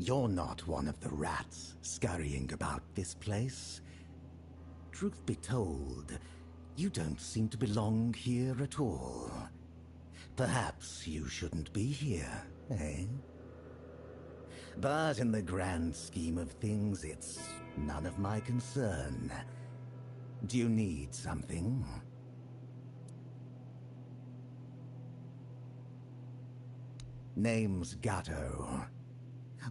You're not one of the rats scurrying about this place. Truth be told, you don't seem to belong here at all. Perhaps you shouldn't be here, eh? But in the grand scheme of things, it's none of my concern. Do you need something? Name's Gatto.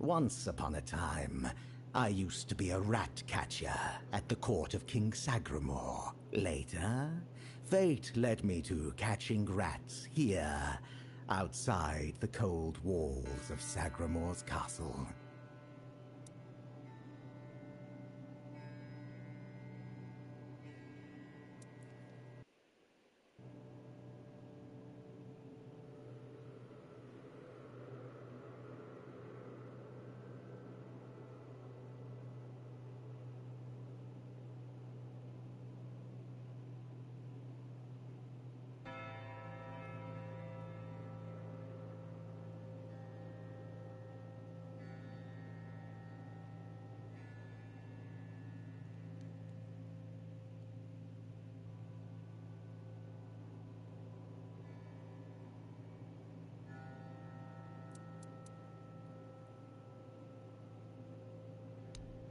Once upon a time, I used to be a rat catcher at the court of King Sagramore. Later, fate led me to catching rats here, outside the cold walls of Sagramore's castle.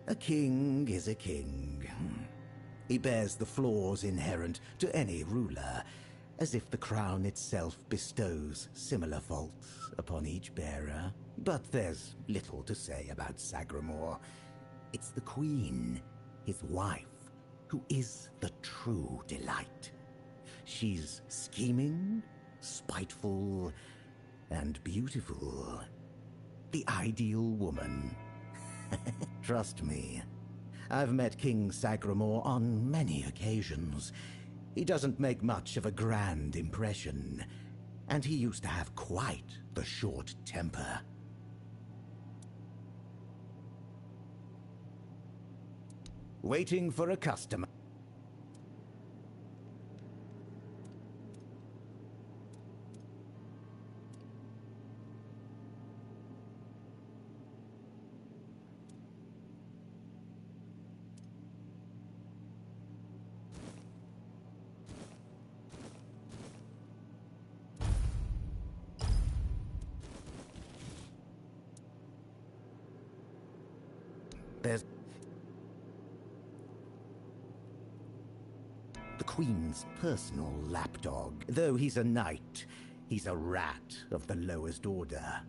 A king is a king. He bears the flaws inherent to any ruler, as if the crown itself bestows similar faults upon each bearer. But there's little to say about Sagramore. It's the queen, his wife, who is the true delight. She's scheming, spiteful, and beautiful. The ideal woman. Trust me, I've met King Sagramore on many occasions. He doesn't make much of a grand impression, and he used to have quite the short temper. Waiting for a customer. There's the Queen's personal lapdog. Though he's a knight, he's a rat of the lowest order.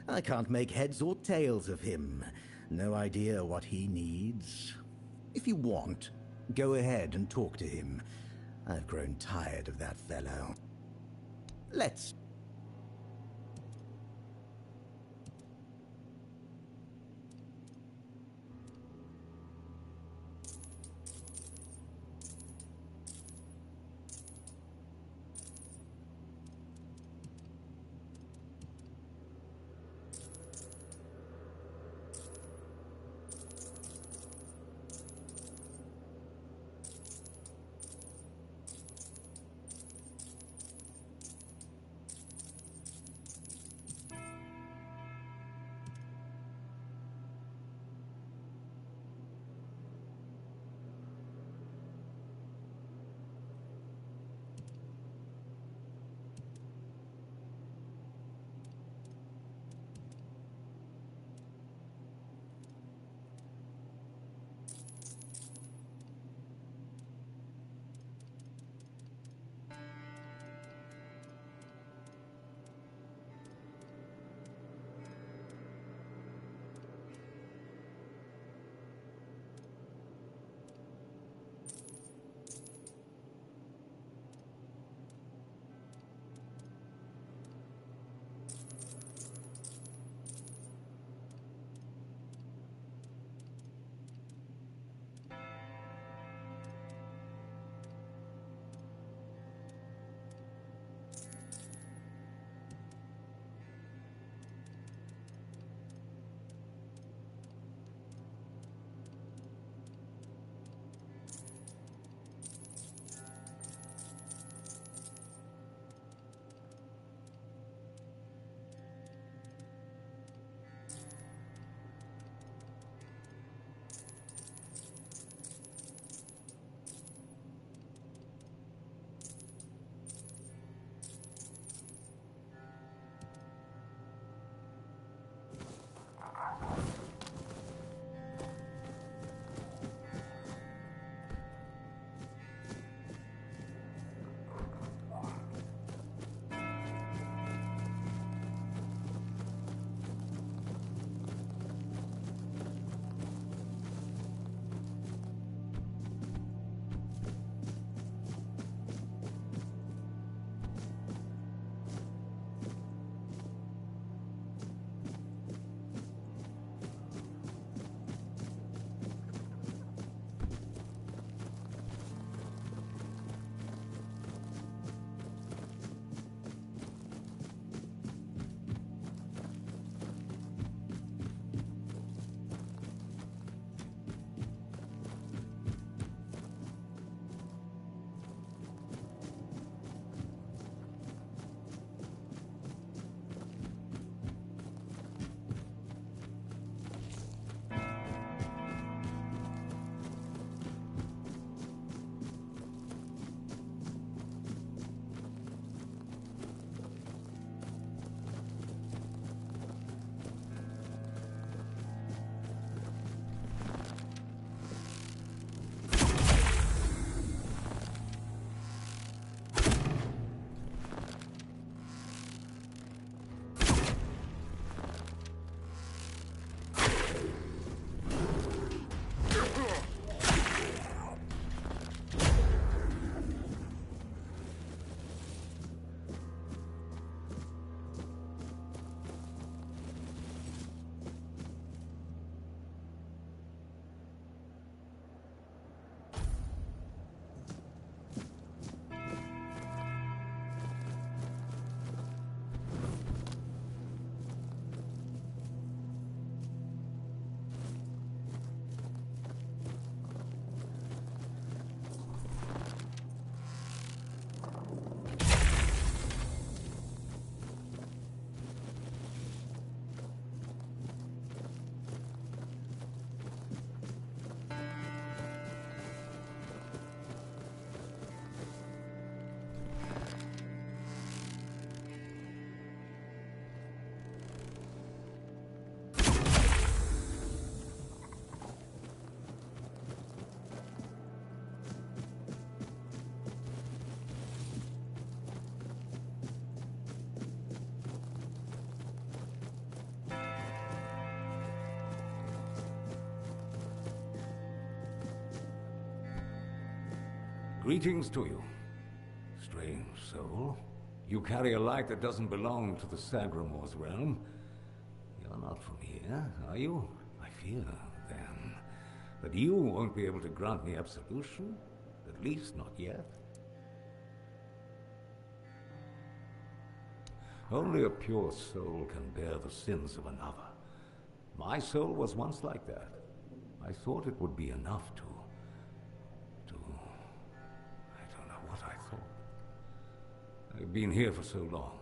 I can't make heads or tails of him. No idea what he needs. If you want, go ahead and talk to him. I've grown tired of that fellow. Let's... Greetings to you, strange soul. You carry a light that doesn't belong to the Sagramor's realm. You're not from here, are you? I fear, then, that you won't be able to grant me absolution, at least not yet. Only a pure soul can bear the sins of another. My soul was once like that. I thought it would be enough to... I don't know what I thought. I've been here for so long.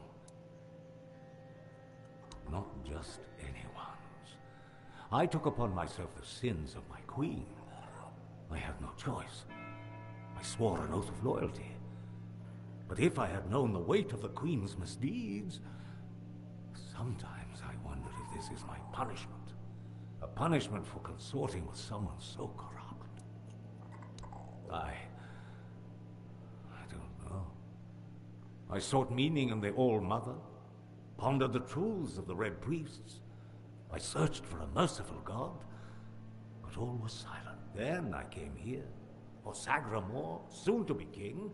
Not just anyone's. I took upon myself the sins of my queen. I had no choice. I swore an oath of loyalty. But if I had known the weight of the queen's misdeeds, sometimes I wondered if this is my punishment. A punishment for consorting with someone so corrupt. I don't know. I sought meaning in the All-Mother, pondered the truths of the Red Priests. I searched for a merciful God, but all was silent. Then I came here, for Sagramor, soon to be king,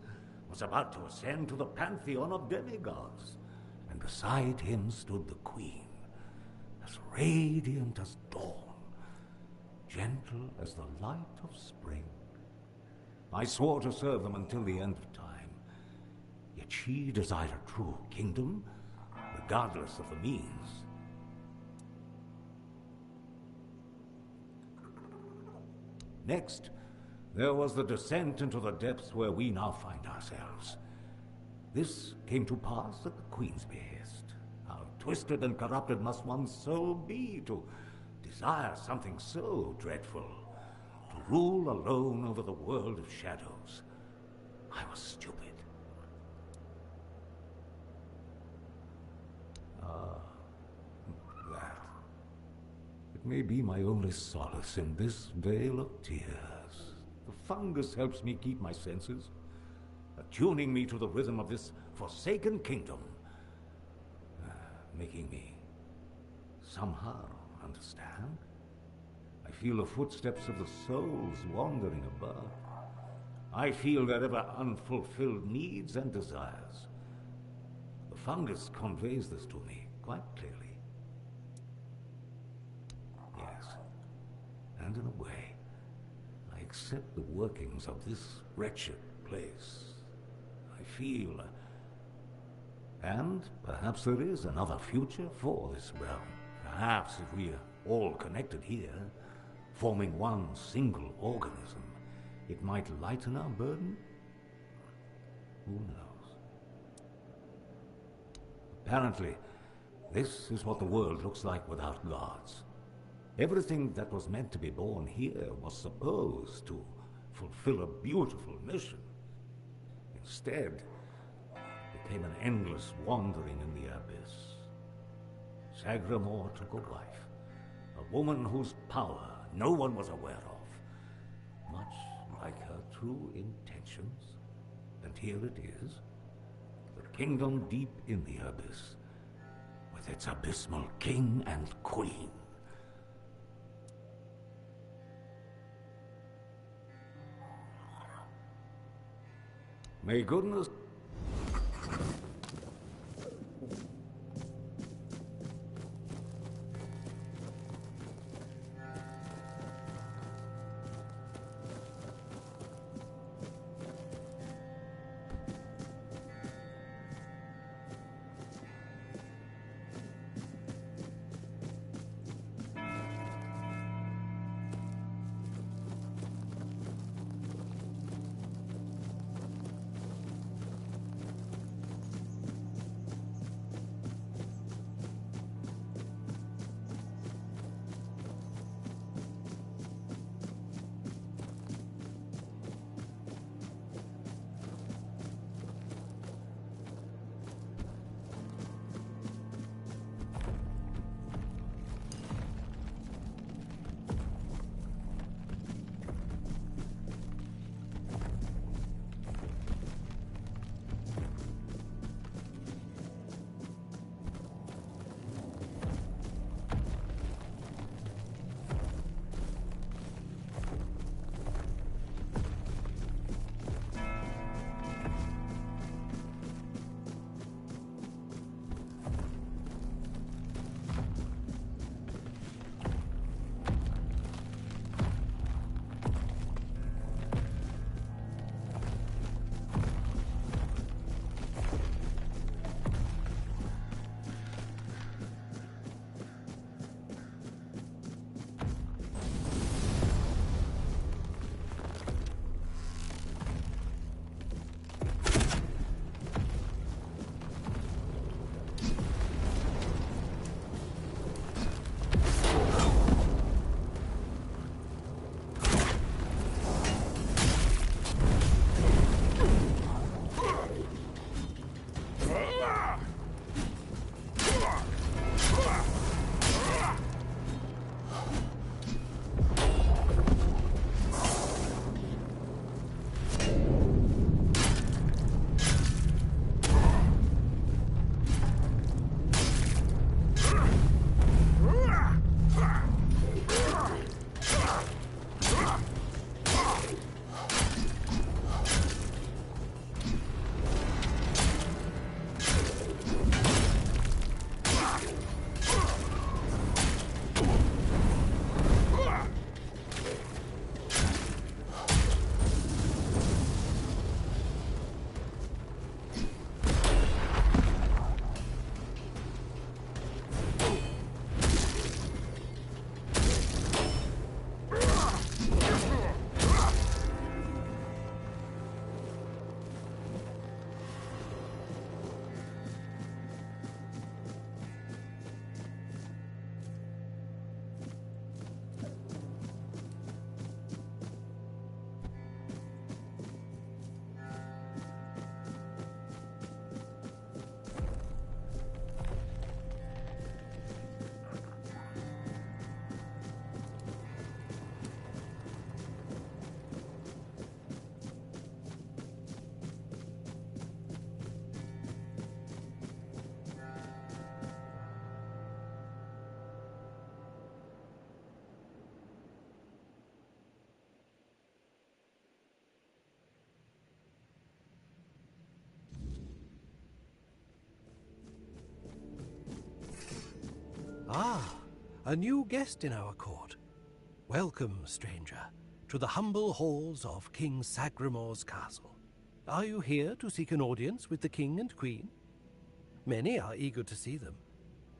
was about to ascend to the pantheon of demigods, and beside him stood the queen, as radiant as dawn, gentle as the light of spring. I swore to serve them until the end of time, yet she desired a true kingdom, regardless of the means. Next, there was the descent into the depths where we now find ourselves. This came to pass at the Queen's behest. How twisted and corrupted must one's soul be to desire something so dreadful, to rule alone over the world of shadows. I was stupid. That. It may be my only solace in this vale of tears. The fungus helps me keep my senses, attuning me to the rhythm of this forsaken kingdom, making me somehow understand. I feel the footsteps of the souls wandering above. I feel their ever unfulfilled needs and desires. The fungus conveys this to me quite clearly. Yes, and in a way, I accept the workings of this wretched place. I feel... and perhaps there is another future for this realm. Perhaps if we are all connected here, forming one single organism, it might lighten our burden? Who knows? Apparently, this is what the world looks like without gods. Everything that was meant to be born here was supposed to fulfill a beautiful mission. Instead, it became an endless wandering in the abyss. Sagramor took a wife, a woman whose power no one was aware of, much like her true intentions. And here it is, the kingdom deep in the abyss, with its abysmal king and queen. May goodness... Ah, a new guest in our court. Welcome, stranger, to the humble halls of King Sagramor's castle. Are you here to seek an audience with the king and queen? Many are eager to see them,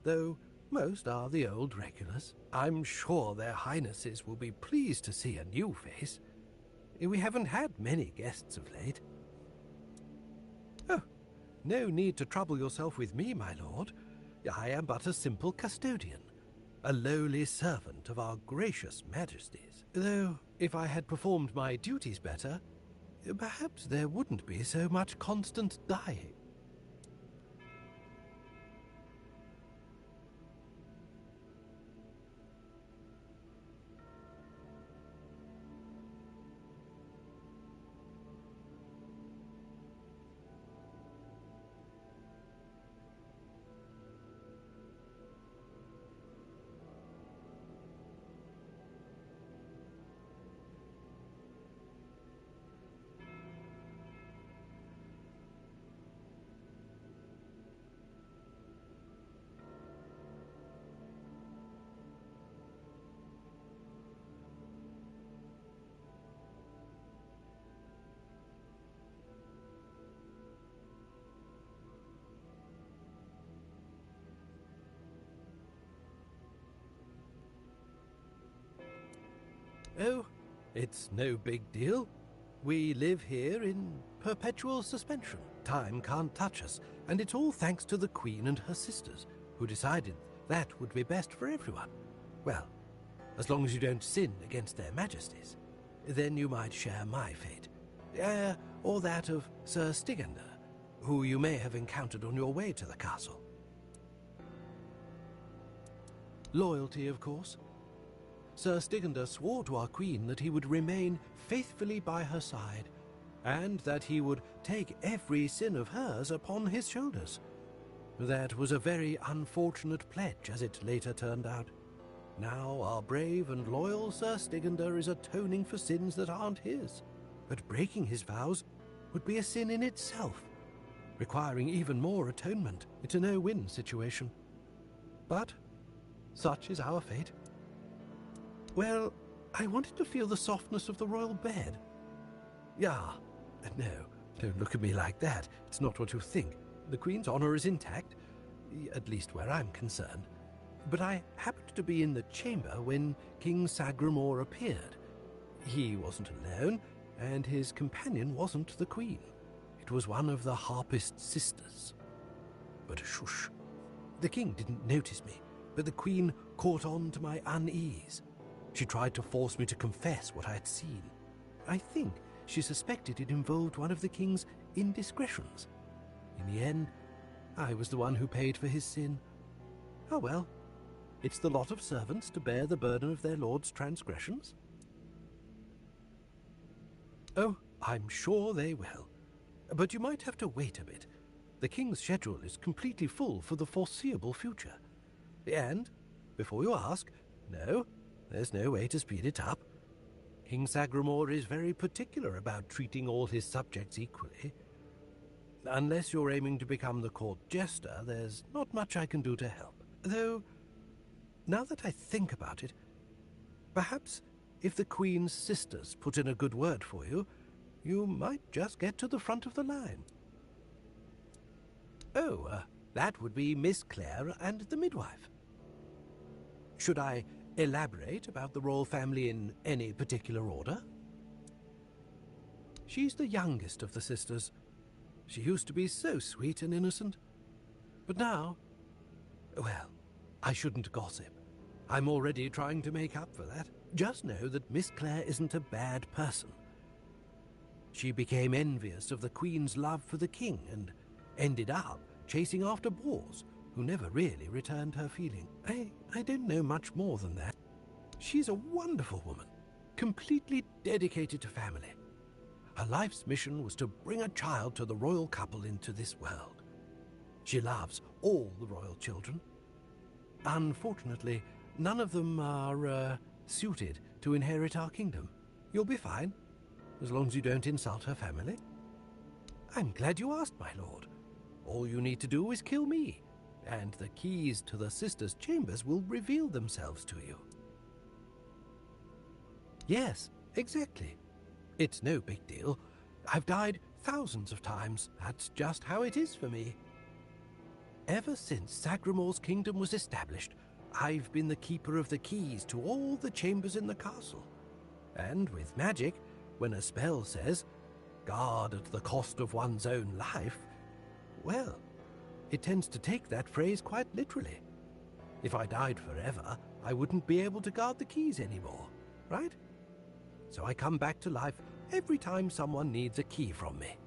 though most are the old regulars. I'm sure their highnesses will be pleased to see a new face. We haven't had many guests of late. Oh, no need to trouble yourself with me, my lord. I am but a simple custodian, a lowly servant of our gracious majesties. Though, if I had performed my duties better, perhaps there wouldn't be so much constant dying. Oh, it's no big deal. We live here in perpetual suspension. Time can't touch us, and it's all thanks to the Queen and her sisters, who decided that would be best for everyone. Well, as long as you don't sin against their majesties, then you might share my fate. Or that of Sir Stigander, who you may have encountered on your way to the castle. Loyalty, of course. Sir Stigander swore to our queen that he would remain faithfully by her side, and that he would take every sin of hers upon his shoulders. That was a very unfortunate pledge, as it later turned out. Now our brave and loyal Sir Stigander is atoning for sins that aren't his. But breaking his vows would be a sin in itself, requiring even more atonement. It's a no-win situation. But such is our fate. Well, I wanted to feel the softness of the royal bed. Yeah, no, don't look at me like that. It's not what you think. The Queen's honor is intact, at least where I'm concerned. But I happened to be in the chamber when King Sagramor appeared. He wasn't alone, and his companion wasn't the Queen. It was one of the Harpist sisters. But shush. The king didn't notice me, but the Queen caught on to my unease. She tried to force me to confess what I had seen. I think she suspected it involved one of the king's indiscretions. In the end, I was the one who paid for his sin. Oh well, it's the lot of servants to bear the burden of their lord's transgressions. Oh, I'm sure they will. But you might have to wait a bit. The king's schedule is completely full for the foreseeable future. And, before you ask, no, there's no way to speed it up. King Sagramor is very particular about treating all his subjects equally. Unless you're aiming to become the court jester, there's not much I can do to help. Though, now that I think about it, perhaps if the Queen's sisters put in a good word for you, you might just get to the front of the line. Oh, that would be Miss Clare and the midwife. Should I elaborate about the royal family in any particular order? She's the youngest of the sisters. She used to be so sweet and innocent. But now, well, I shouldn't gossip. I'm already trying to make up for that. Just know that Miss Clare isn't a bad person. She became envious of the Queen's love for the king and ended up chasing after boars who never really returned her feeling. I don't know much more than that. She's a wonderful woman, completely dedicated to family. Her life's mission was to bring a child to the royal couple into this world. She loves all the royal children. Unfortunately, none of them are suited to inherit our kingdom. You'll be fine, as long as you don't insult her family. I'm glad you asked, my lord. All you need to do is kill me, and the keys to the sisters' chambers will reveal themselves to you. Yes, exactly. It's no big deal. I've died thousands of times. That's just how it is for me. Ever since Sagramor's kingdom was established, I've been the keeper of the keys to all the chambers in the castle. And with magic, when a spell says, "guard at the cost of one's own life," well, it tends to take that phrase quite literally. If I died forever, I wouldn't be able to guard the keys anymore, right? So I come back to life every time someone needs a key from me.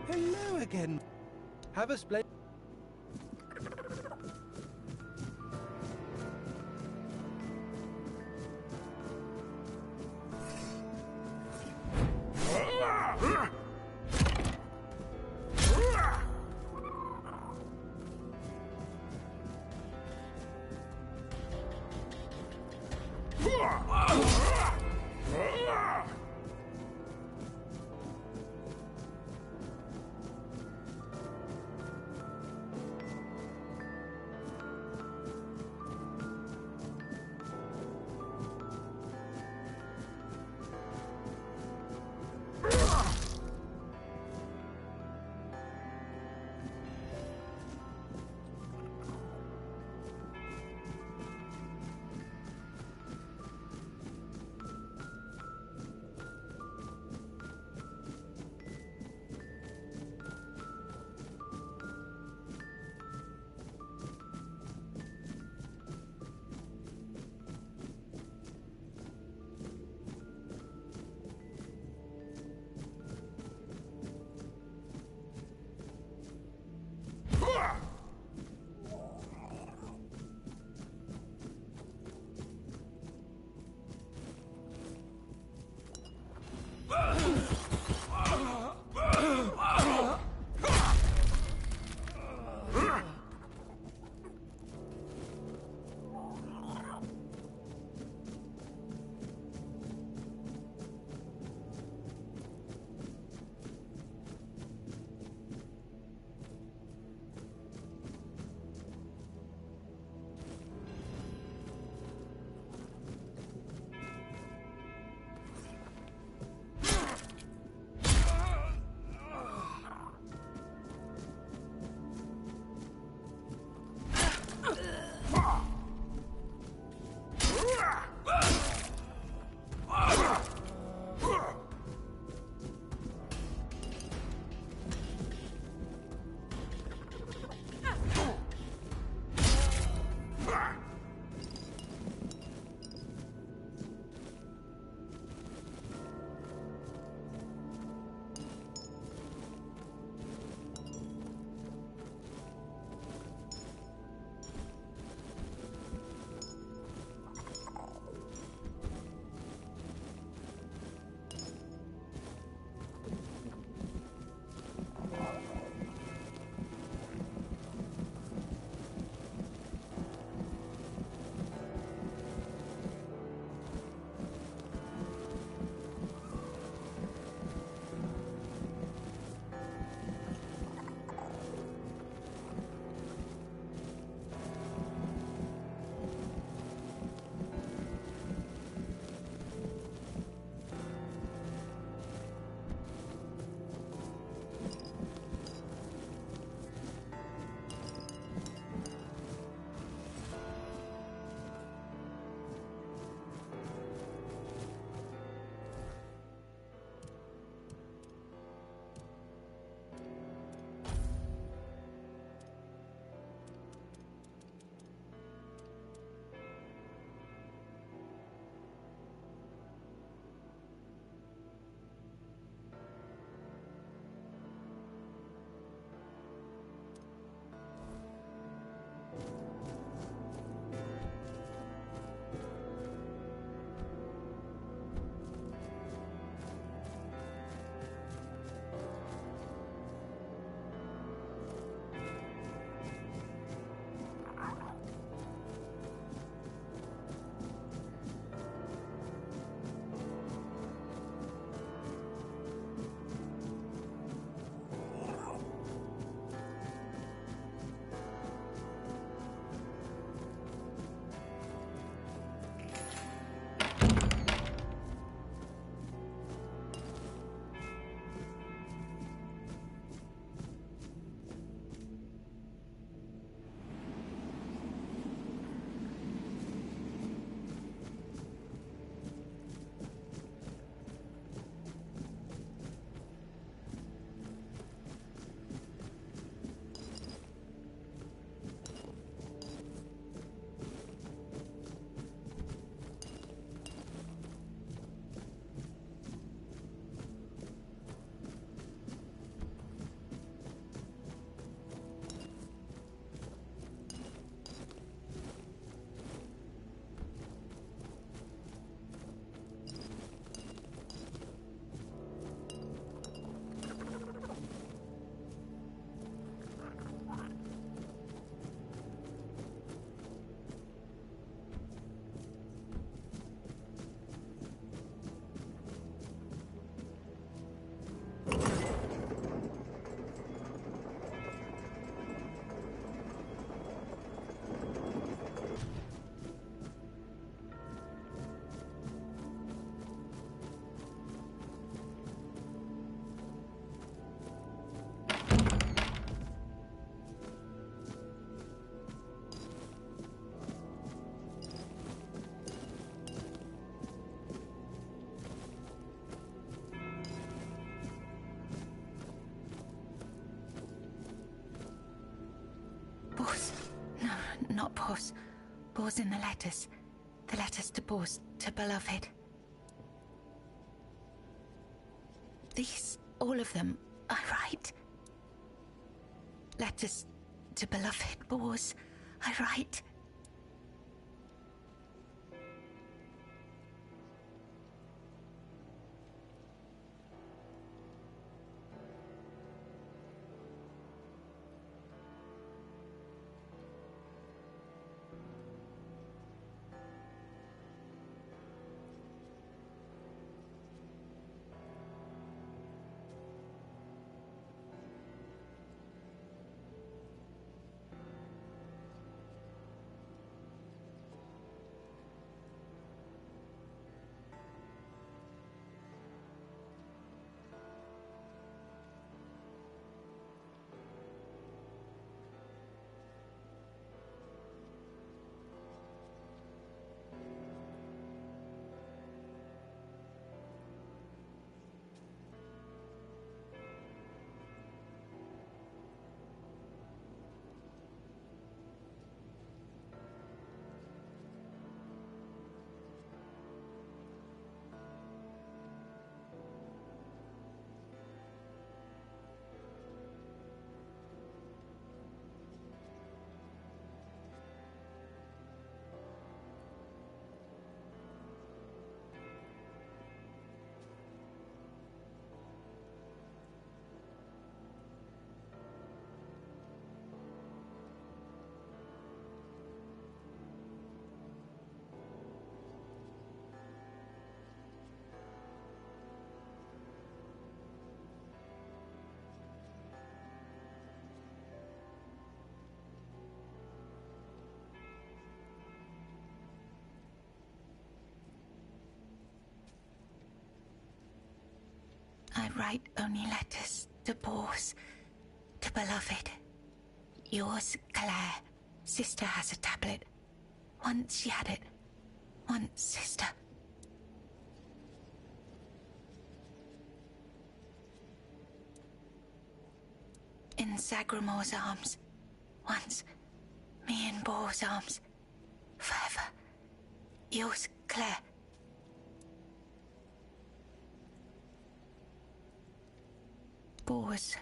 Hello again. Have a splendid... not Bors. Bors in the letters. The letters to Bors, to beloved. These, all of them, I write. Letters to beloved Bors, I write. I write only letters to Bors, to beloved. Yours, Claire. Sister has a tablet. Once she had it. Once, sister. In Sagramor's arms. Once, me in Bor's arms. Forever. Yours, Claire. Bors.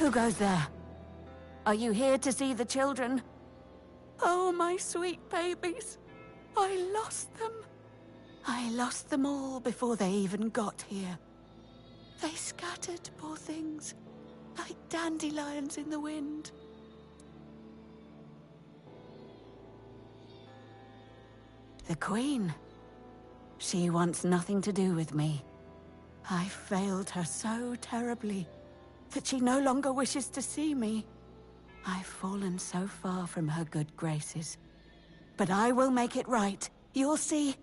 Who goes there? Are you here to see the children? Oh, my sweet babies. I lost them. I lost them all before they even got here. They scattered, poor things, like dandelions in the wind. The Queen. She wants nothing to do with me. I failed her so terribly that she no longer wishes to see me. I've fallen so far from her good graces. But I will make it right. You'll see.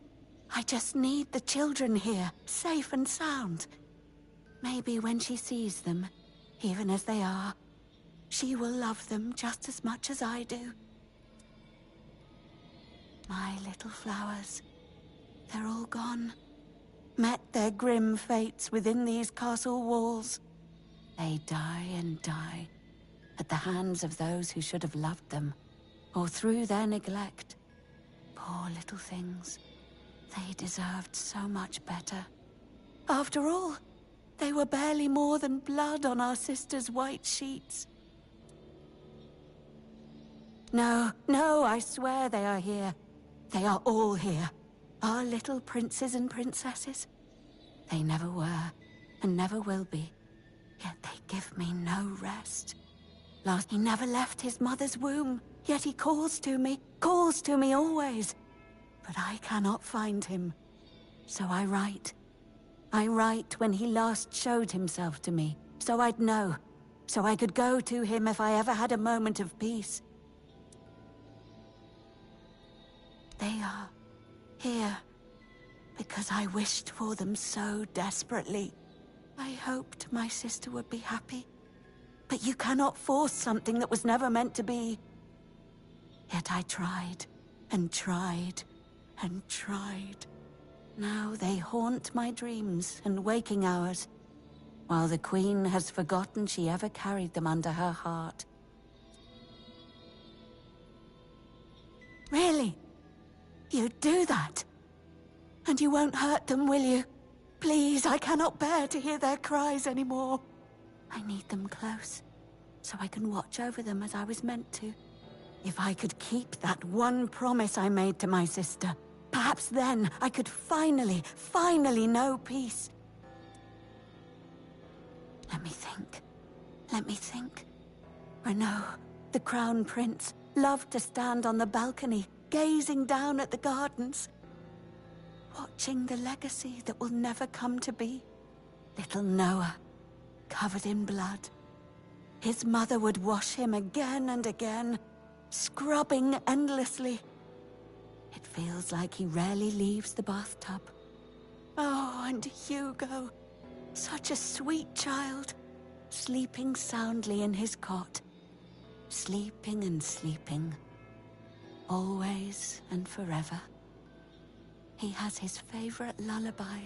I just need the children here, safe and sound. Maybe when she sees them, even as they are, she will love them just as much as I do. My little flowers, they're all gone. Met their grim fates within these castle walls. They die and die at the hands of those who should have loved them, or through their neglect. Poor little things. They deserved so much better. After all, they were barely more than blood on our sister's white sheets. No, no, I swear they are here. They are all here. Our little princes and princesses. They never were, and never will be. Yet they give me no rest. Last, he never left his mother's womb, yet he calls to me always. But I cannot find him. So I write. I write when he last showed himself to me, so I'd know. So I could go to him if I ever had a moment of peace. They are here because I wished for them so desperately. I hoped my sister would be happy. But you cannot force something that was never meant to be. Yet I tried, and tried, and tried. Now they haunt my dreams and waking hours, while the Queen has forgotten she ever carried them under her heart. Really? You'd do that? And you won't hurt them, will you? Please, I cannot bear to hear their cries anymore. I need them close, so I can watch over them as I was meant to. If I could keep that one promise I made to my sister, perhaps then I could finally know peace. Let me think. Let me think. Renaud, the Crown Prince, loved to stand on the balcony, gazing down at the gardens, watching the legacy that will never come to be. Little Noah, covered in blood. His mother would wash him again and again, scrubbing endlessly. It feels like he rarely leaves the bathtub. Oh, and Hugo, such a sweet child, sleeping soundly in his cot, sleeping and sleeping, always and forever. He has his favorite lullaby.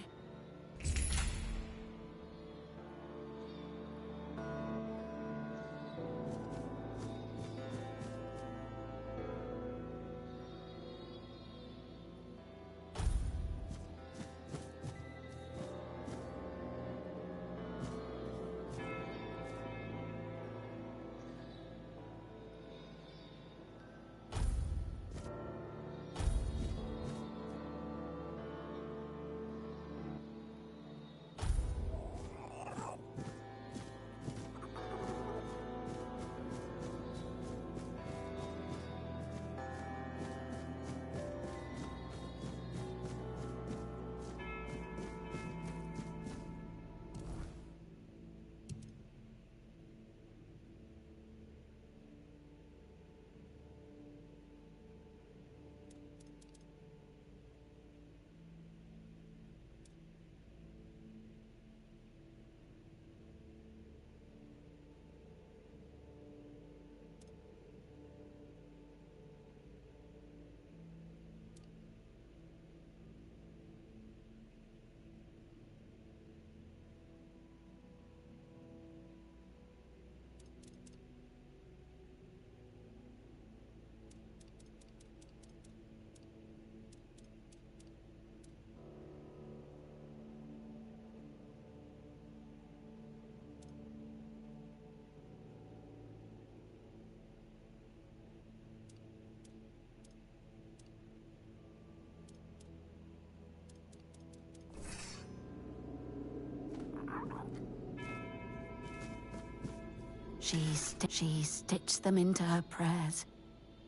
She stitched them into her prayers,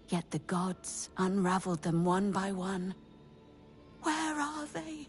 yet the gods unraveled them one by one. Where are they?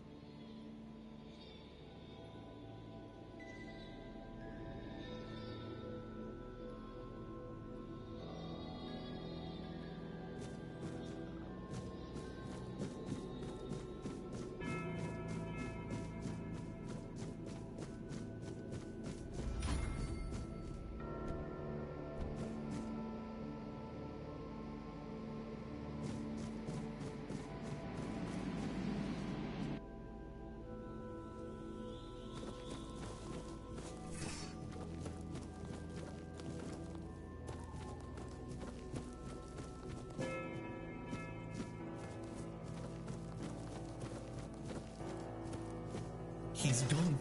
He's gone.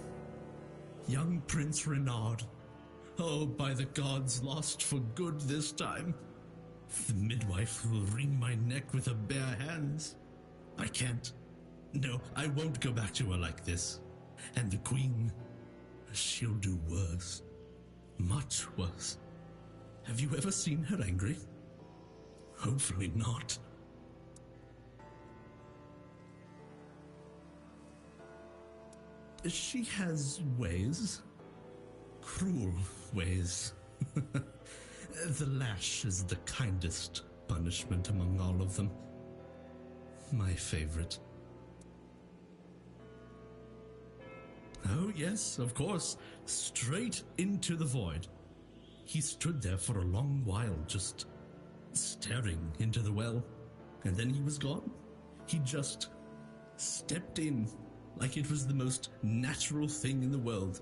Young Prince Renard. Oh, by the gods, lost for good this time. The midwife will wring my neck with her bare hands. I can't. No, I won't go back to her like this. And the queen, she'll do worse. Much worse. Have you ever seen her angry? Hopefully not. She has ways. Cruel ways. The lash is the kindest punishment among all of them. My favorite. Oh, yes, of course. Straight into the void. He stood there for a long while, just staring into the well. And then he was gone. He just stepped in like it was the most natural thing in the world.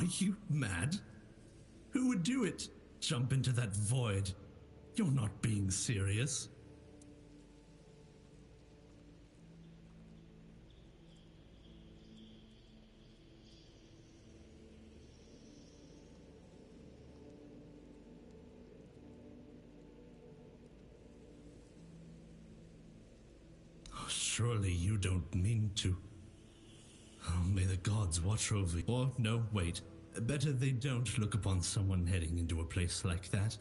Are you mad? Who would do it? Jump into that void. You're not being serious. Surely you don't mean to. Oh, may the gods watch over you. Or, no, wait. Better they don't look upon someone heading into a place like that.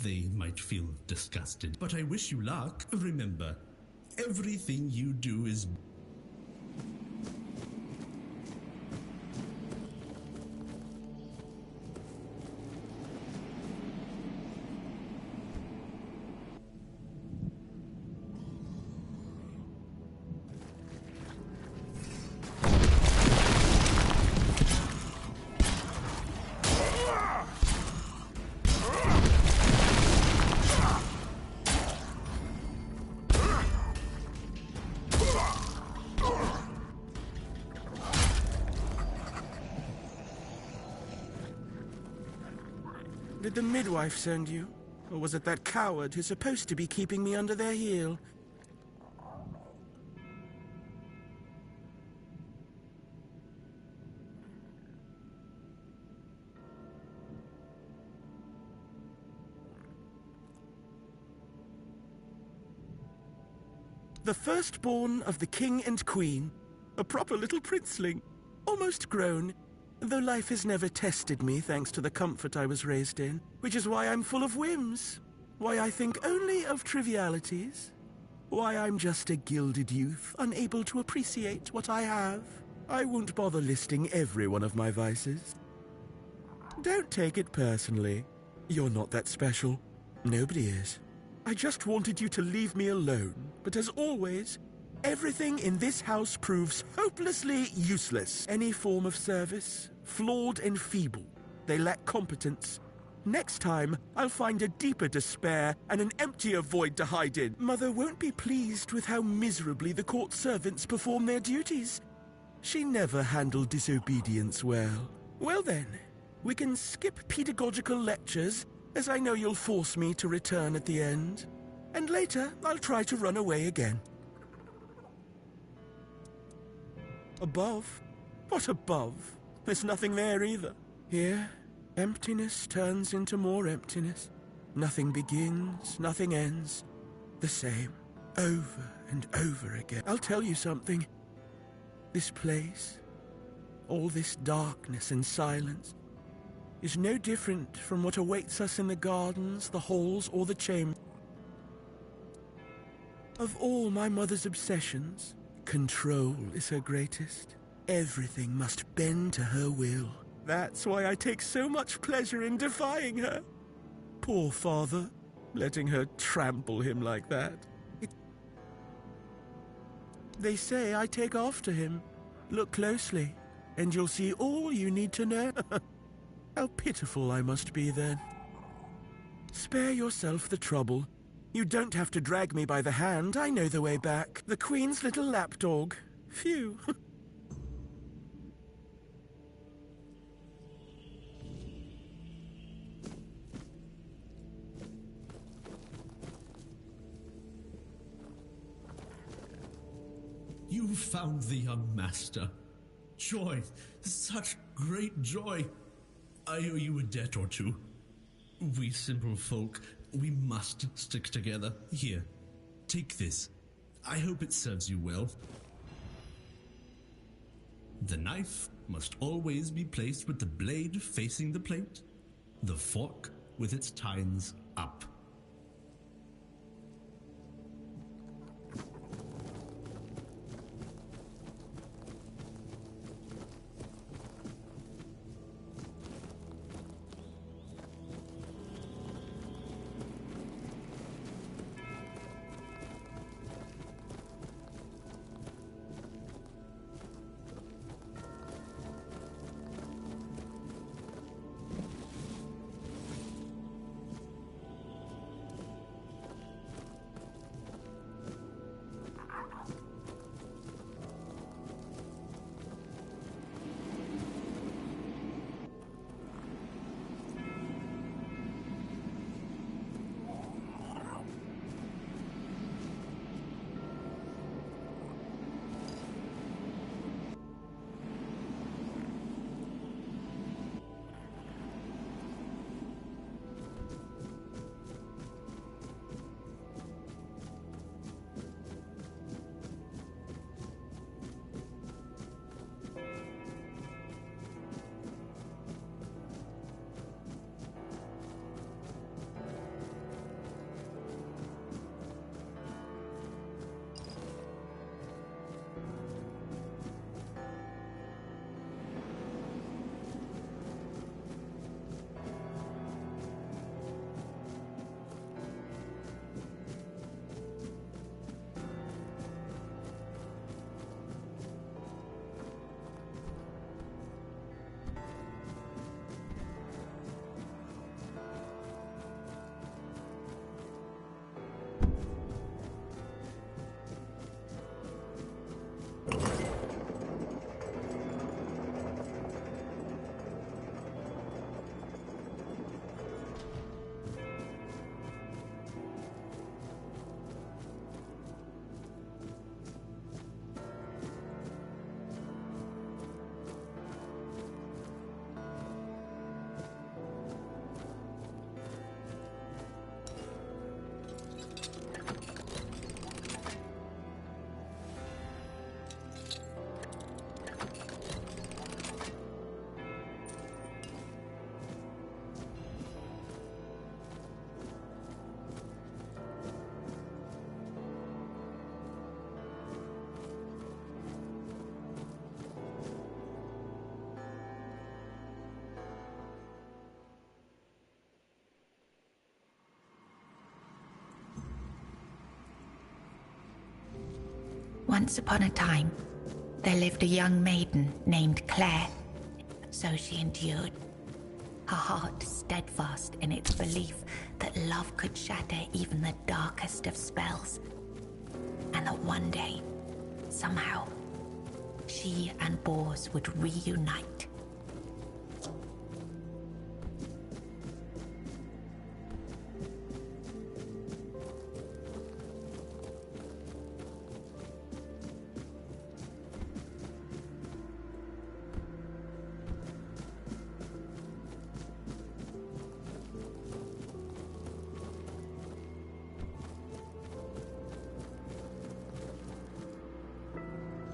They might feel disgusted. But I wish you luck. Remember, everything you do is... Did the midwife send you? Or was it that coward who's supposed to be keeping me under their heel? The firstborn of the king and queen. A proper little princeling. Almost grown. Though life has never tested me thanks to the comfort I was raised in, which is why I'm full of whims, why I think only of trivialities, why I'm just a gilded youth, unable to appreciate what I have. I won't bother listing every one of my vices. Don't take it personally. You're not that special. Nobody is. I just wanted you to leave me alone, but as always, everything in this house proves hopelessly useless. Any form of service, flawed and feeble. They lack competence. Next time, I'll find a deeper despair and an emptier void to hide in. Mother won't be pleased with how miserably the court servants perform their duties. She never handled disobedience well. Well then, we can skip pedagogical lectures, as I know you'll force me to return at the end. And later, I'll try to run away again. Above? What above? There's nothing there either. Here, emptiness turns into more emptiness. Nothing begins, nothing ends. The same, over and over again. I'll tell you something. This place, all this darkness and silence, is no different from what awaits us in the gardens, the halls, or the chamber. Of all my mother's obsessions, control is her greatest. Everything must bend to her will. That's why I take so much pleasure in defying her. Poor father, letting her trample him like that. They say I take after him. Look closely, and you'll see all you need to know. How pitiful I must be then. Spare yourself the trouble. You don't have to drag me by the hand. I know the way back. The Queen's little lapdog. Phew. You found the young master. Joy, such great joy. I owe you a debt or two. We simple folk, we must stick together. Here, take this. I hope it serves you well. The knife must always be placed with the blade facing the plate, the fork with its tines up. Once upon a time, there lived a young maiden named Claire. So she endured, her heart steadfast in its belief that love could shatter even the darkest of spells, and that one day, somehow, she and Bors would reunite.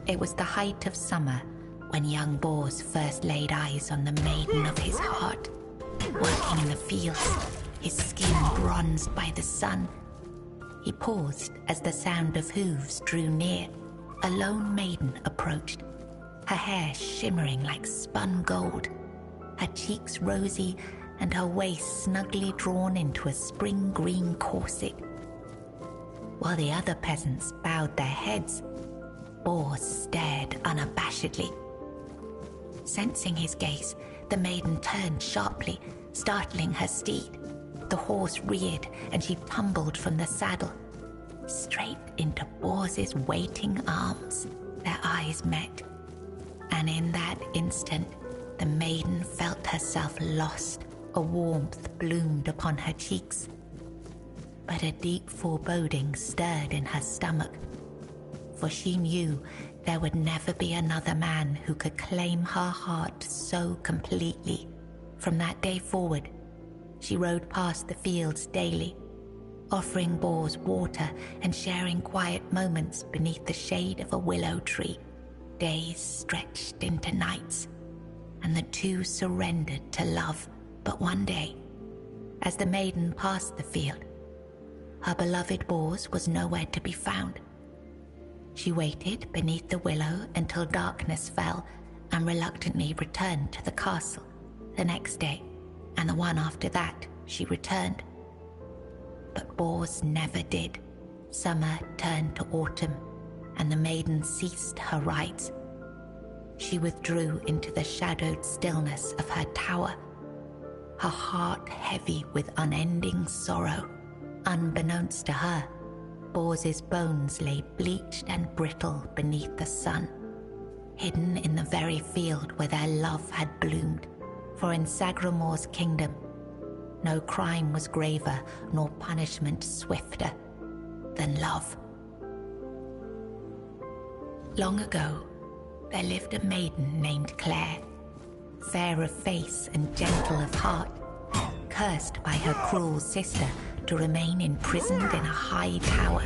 It was the height of summer when young Bors first laid eyes on the maiden of his heart. Working in the fields, his skin bronzed by the sun. He paused as the sound of hooves drew near. A lone maiden approached, her hair shimmering like spun gold, her cheeks rosy and her waist snugly drawn into a spring green corset. While the other peasants bowed their heads, Bors stared unabashedly. Sensing his gaze, the maiden turned sharply, startling her steed. The horse reared and she tumbled from the saddle, straight into Bors's waiting arms. Their eyes met, and in that instant, the maiden felt herself lost. A warmth bloomed upon her cheeks, but a deep foreboding stirred in her stomach, for she knew there would never be another man who could claim her heart so completely. From that day forward, she rode past the fields daily, offering Bors water and sharing quiet moments beneath the shade of a willow tree. Days stretched into nights, and the two surrendered to love. But one day, as the maiden passed the field, her beloved Bors was nowhere to be found. She waited beneath the willow until darkness fell and reluctantly returned to the castle. The next day, and the one after that, she returned. But Bors never did. Summer turned to autumn, and the maiden ceased her rides. She withdrew into the shadowed stillness of her tower, her heart heavy with unending sorrow. Unbeknownst to her, Bors's bones lay bleached and brittle beneath the sun, hidden in the very field where their love had bloomed. For in Sagramor's kingdom, no crime was graver nor punishment swifter than love. Long ago, there lived a maiden named Claire, fair of face and gentle of heart, cursed by her cruel sister to remain imprisoned in a high tower.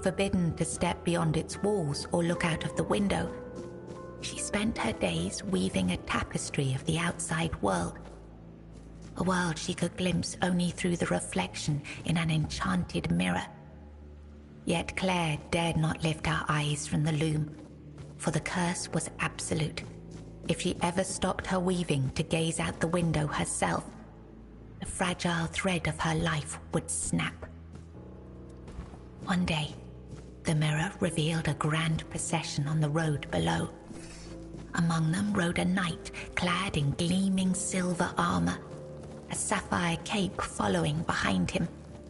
Forbidden to step beyond its walls or look out of the window, she spent her days weaving a tapestry of the outside world, a world she could glimpse only through the reflection in an enchanted mirror. Yet Claire dared not lift her eyes from the loom, for the curse was absolute. If she ever stopped her weaving to gaze out the window herself, the fragile thread of her life would snap. One day, the mirror revealed a grand procession on the road below. Among them rode a knight clad in gleaming silver armor, a sapphire cape following behind him.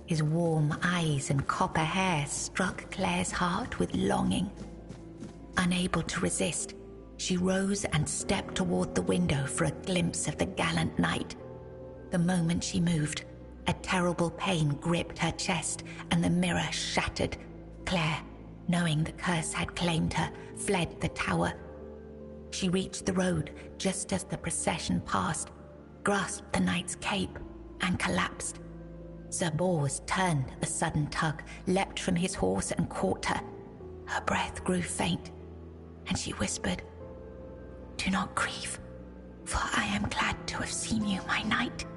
His warm eyes and copper hair struck Claire's heart with longing. Unable to resist, she rose and stepped toward the window for a glimpse of the gallant knight. The moment she moved, a terrible pain gripped her chest and the mirror shattered. Claire, knowing the curse had claimed her, fled the tower. She reached the road just as the procession passed, grasped the knight's cape, and collapsed. Sir Bors turned at the sudden tug, leapt from his horse and caught her. Her breath grew faint, and she whispered, "Do not grieve, for I am glad to have seen you, my knight."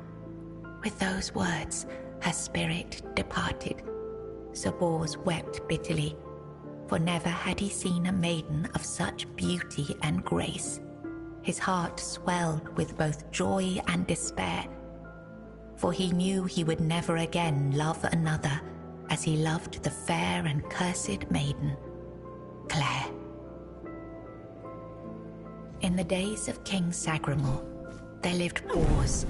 With those words, her spirit departed. Sir Bors wept bitterly, for never had he seen a maiden of such beauty and grace. His heart swelled with both joy and despair, for he knew he would never again love another as he loved the fair and cursed maiden. Claire. In the days of King Sagramor, there lived Bors,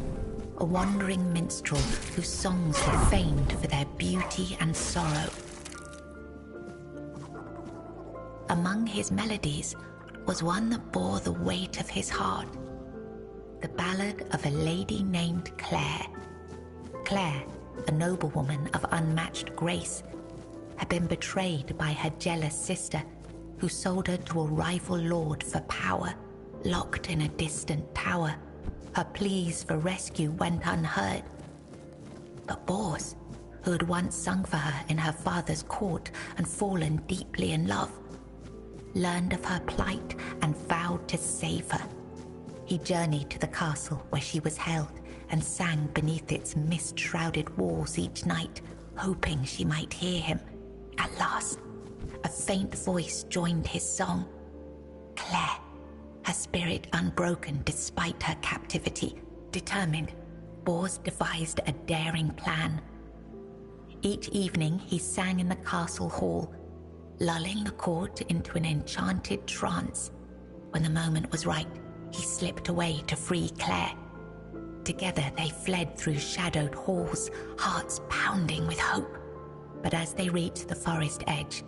a wandering minstrel whose songs were famed for their beauty and sorrow. Among his melodies was one that bore the weight of his heart, the ballad of a lady named Claire. Claire, a noblewoman of unmatched grace, had been betrayed by her jealous sister, who sold her to a rival lord for power, locked in a distant tower. Her pleas for rescue went unheard. But Bors, who had once sung for her in her father's court and fallen deeply in love, learned of her plight and vowed to save her. He journeyed to the castle where she was held and sang beneath its mist-shrouded walls each night, hoping she might hear him. At last, a faint voice joined his song. Claire, her spirit unbroken despite her captivity, determined, Bors devised a daring plan. Each evening he sang in the castle hall, lulling the court into an enchanted trance. When the moment was right, he slipped away to free Claire. Together they fled through shadowed halls, hearts pounding with hope. But as they reached the forest edge,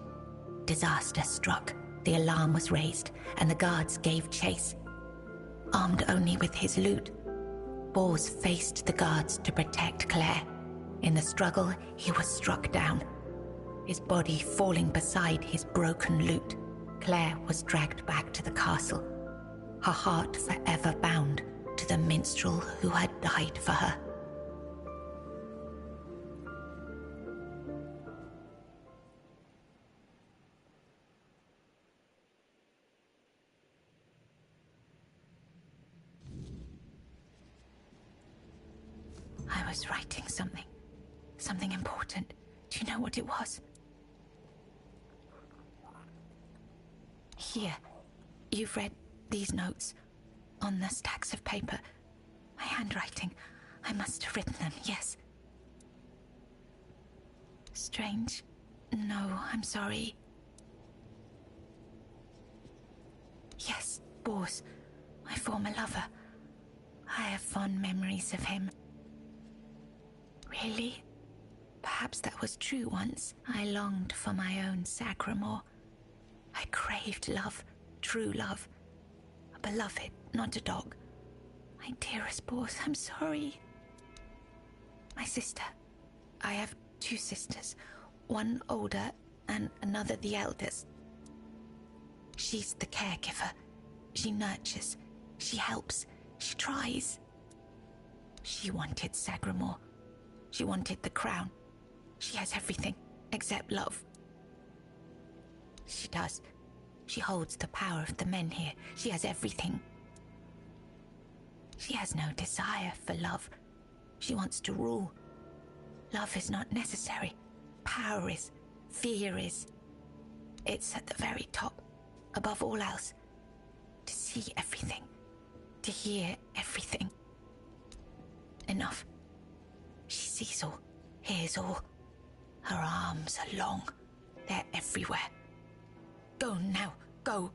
disaster struck. The alarm was raised, and the guards gave chase. Armed only with his lute, Bors faced the guards to protect Claire. In the struggle, he was struck down, his body falling beside his broken lute. Claire was dragged back to the castle, her heart forever bound to the minstrel who had died for her. I was writing something important. Do you know what it was? Here, you've read these notes on the stacks of paper. My handwriting. I must have written them, yes. Strange. No, I'm sorry. Yes, Bors, my former lover. I have fond memories of him. Really? Perhaps that was true once. I longed for my own Sagramor. I craved love, true love. A beloved, not a dog. My dearest Bors, I'm sorry. My sister. I have two sisters, one older and another the eldest. She's the caregiver. She nurtures, she helps, she tries. She wanted Sagramor. She wanted the crown. She has everything except love. She does. She holds the power of the men here. She has everything. She has no desire for love. She wants to rule. Love is not necessary. Power is. Fear is. It's at the very top, above all else. To see everything. To hear everything. Enough. She sees all, hears all. Her arms are long. They're everywhere. Go now, go.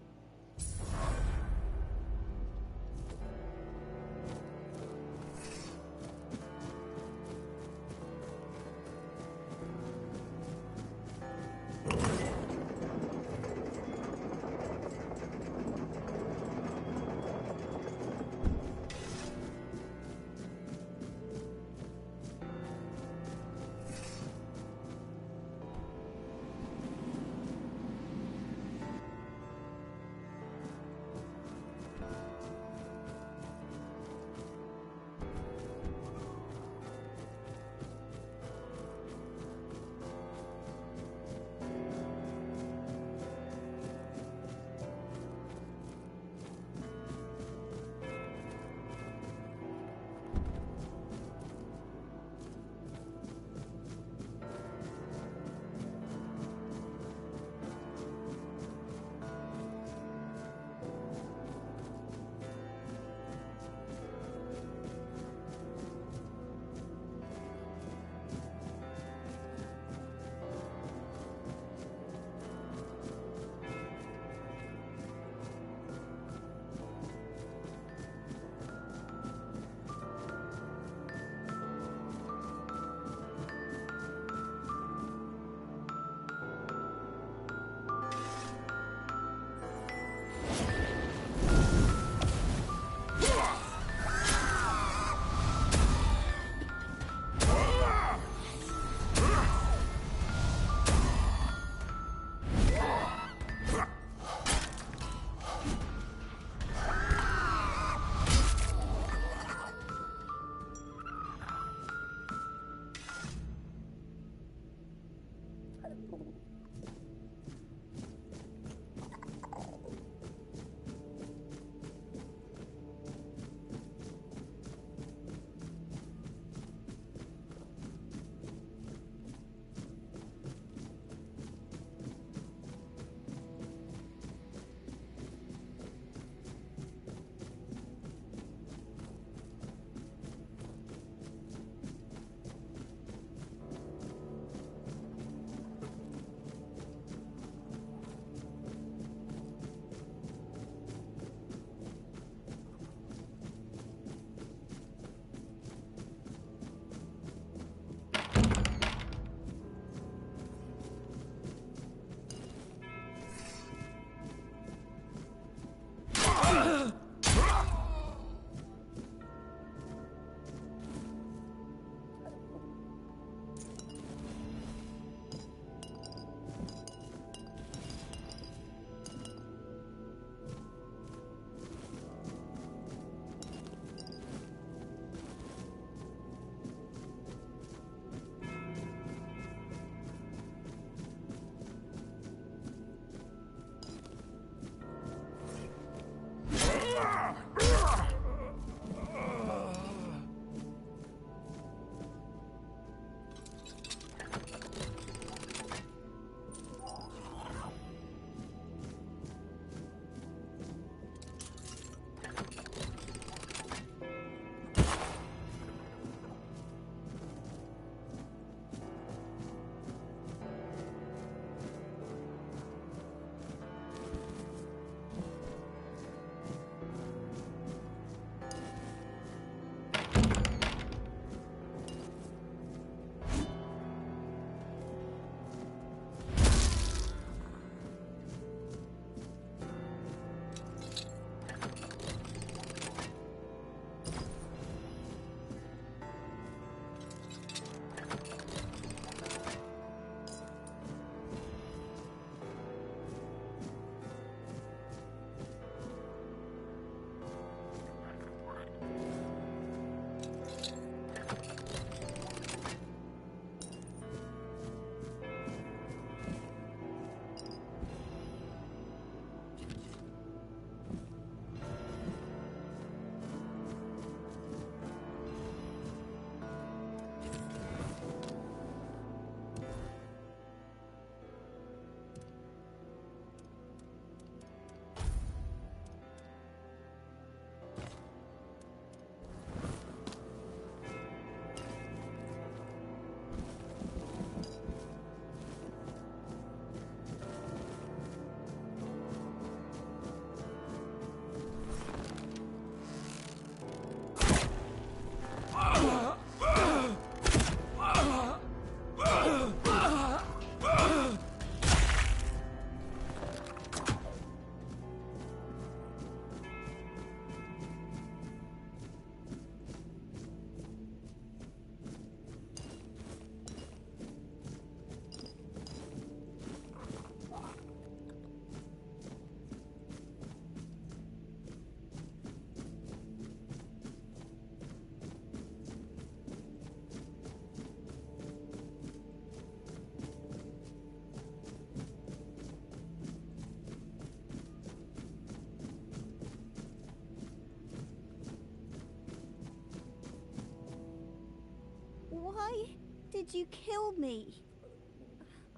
Why did you kill me?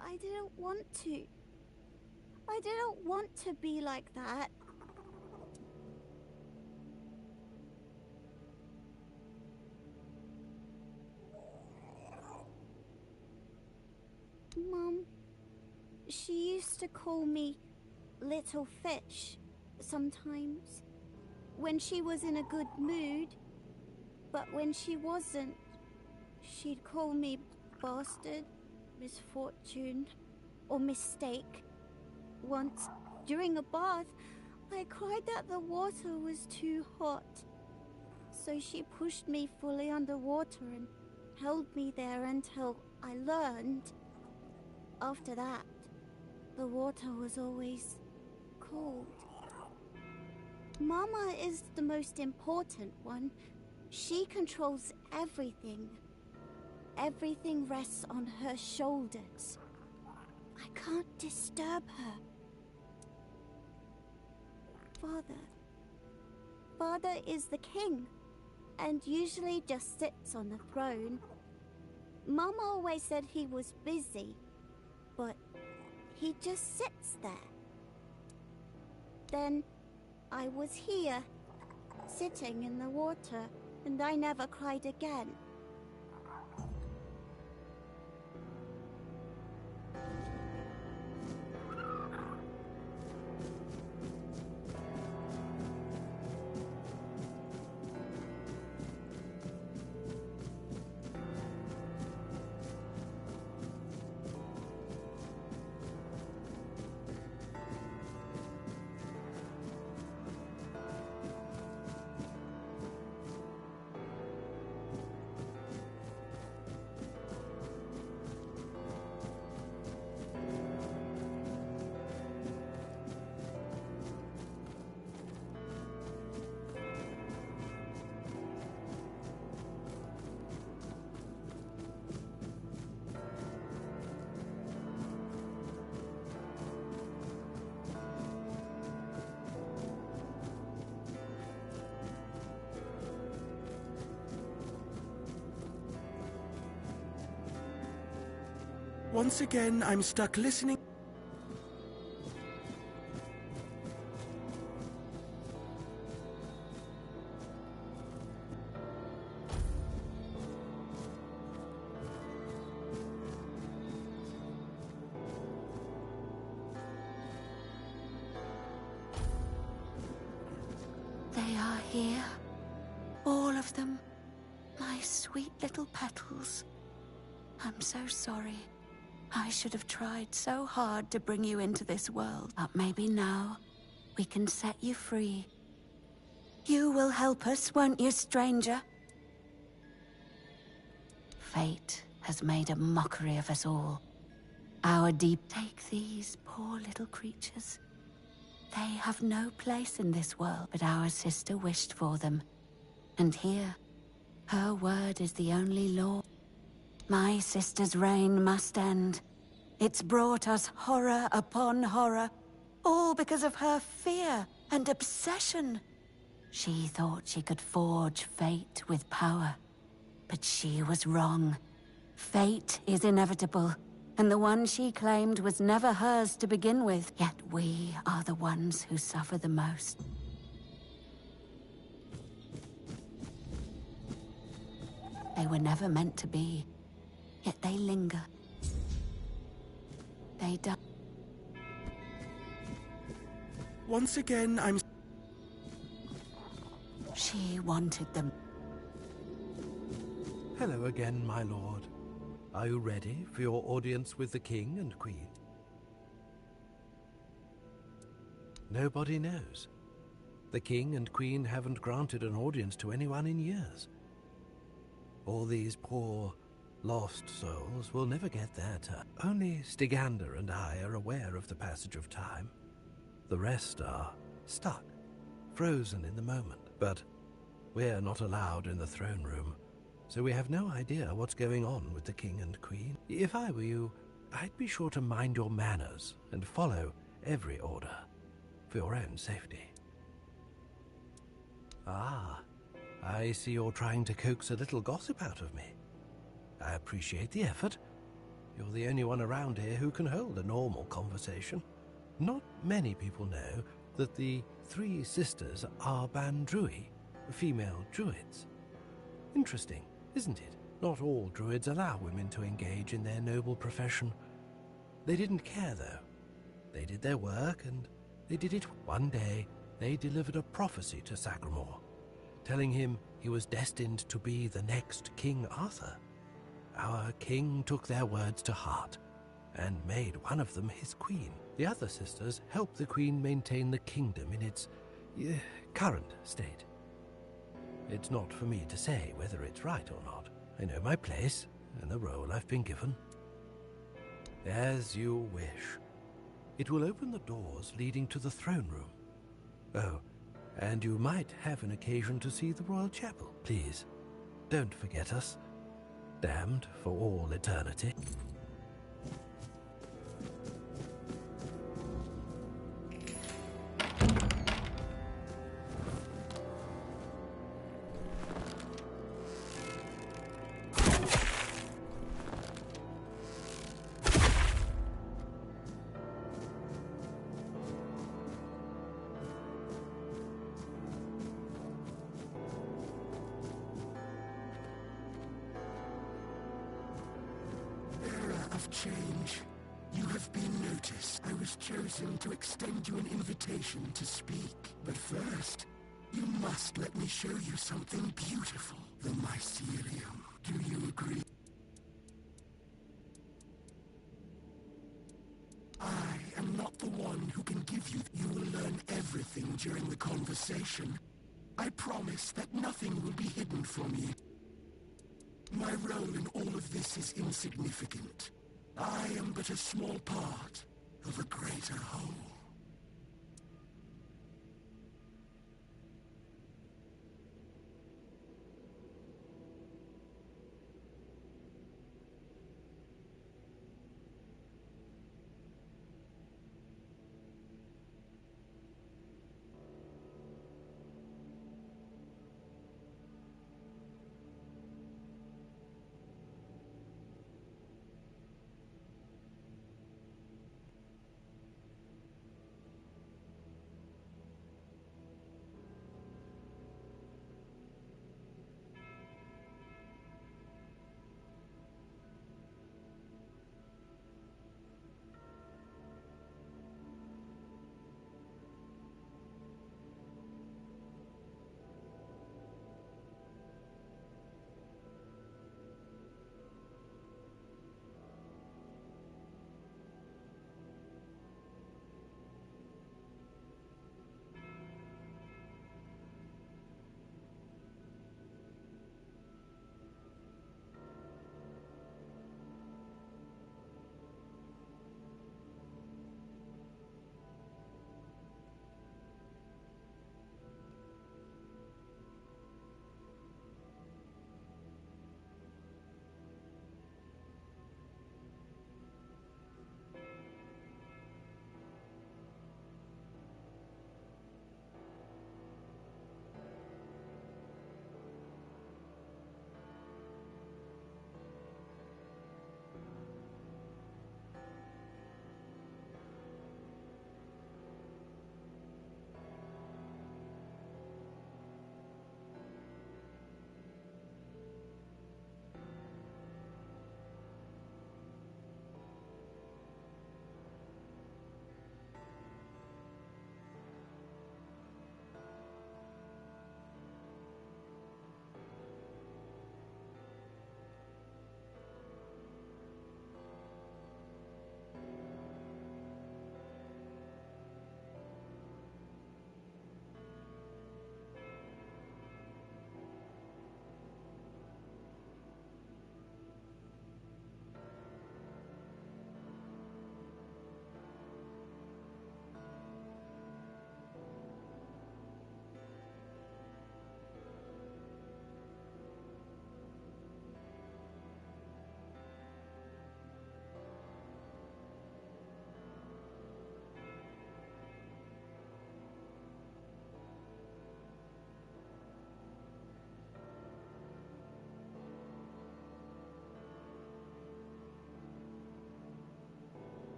I didn't want to. I didn't want to be like that. Mum, she used to call me Little Fish sometimes, when she was in a good mood. But when she wasn't, she'd call me Bastard, Misfortune, or Mistake. Once, during a bath, I cried that the water was too hot. So she pushed me fully underwater and held me there until I learned. After that, the water was always cold. Mama is the most important one. She controls everything. Everything rests on her shoulders. I can't disturb her. Father is the king, and usually just sits on the throne. Mama always said he was busy, but he just sits there. Then I was here, sitting in the water, and I never cried again. Once again, I'm stuck listening. They are here. All of them. My sweet little petals. I'm so sorry. I should have tried so hard to bring you into this world. But maybe now, we can set you free. You will help us, won't you, stranger? Fate has made a mockery of us all. Our deep... Take these poor little creatures. They have no place in this world, but our sister wished for them. And here, her word is the only law. My sister's reign must end. It's brought us horror upon horror, all because of her fear and obsession. She thought she could forge fate with power, but she was wrong. Fate is inevitable, and the one she claimed was never hers to begin with. Yet we are the ones who suffer the most. They were never meant to be. Yet they linger. They die. Once again, I'm... She wanted them. Hello again, my lord. Are you ready for your audience with the king and queen? Nobody knows. The king and queen haven't granted an audience to anyone in years. All these poor, lost souls will never get their turn. Only Stygander and I are aware of the passage of time. The rest are stuck, frozen in the moment. But we're not allowed in the throne room, so we have no idea what's going on with the king and queen. If I were you, I'd be sure to mind your manners and follow every order, for your own safety. Ah, I see you're trying to coax a little gossip out of me. I appreciate the effort. You're the only one around here who can hold a normal conversation. Not many people know that the 3 sisters are Bandrui, female druids. Interesting, isn't it? Not all druids allow women to engage in their noble profession. They didn't care, though. They did their work, and they did it. One day, they delivered a prophecy to Sagramore, telling him he was destined to be the next King Arthur. Our king took their words to heart and made one of them his queen. The other sisters helped the queen maintain the kingdom in its current state. It's not for me to say whether it's right or not. I know my place and the role I've been given. As you wish. It will open the doors leading to the throne room. Oh, and you might have an occasion to see the royal chapel. Please, don't forget us. Damned for all eternity. Of change. You have been noticed. I was chosen to extend you an invitation to speak. But first, you must let me show you something beautiful. The mycelium. Do you agree? I am not the one who can give you. You will learn everything during the conversation. I promise that nothing will be hidden from you. My role in all of this is insignificant. I am but a small part of a greater whole.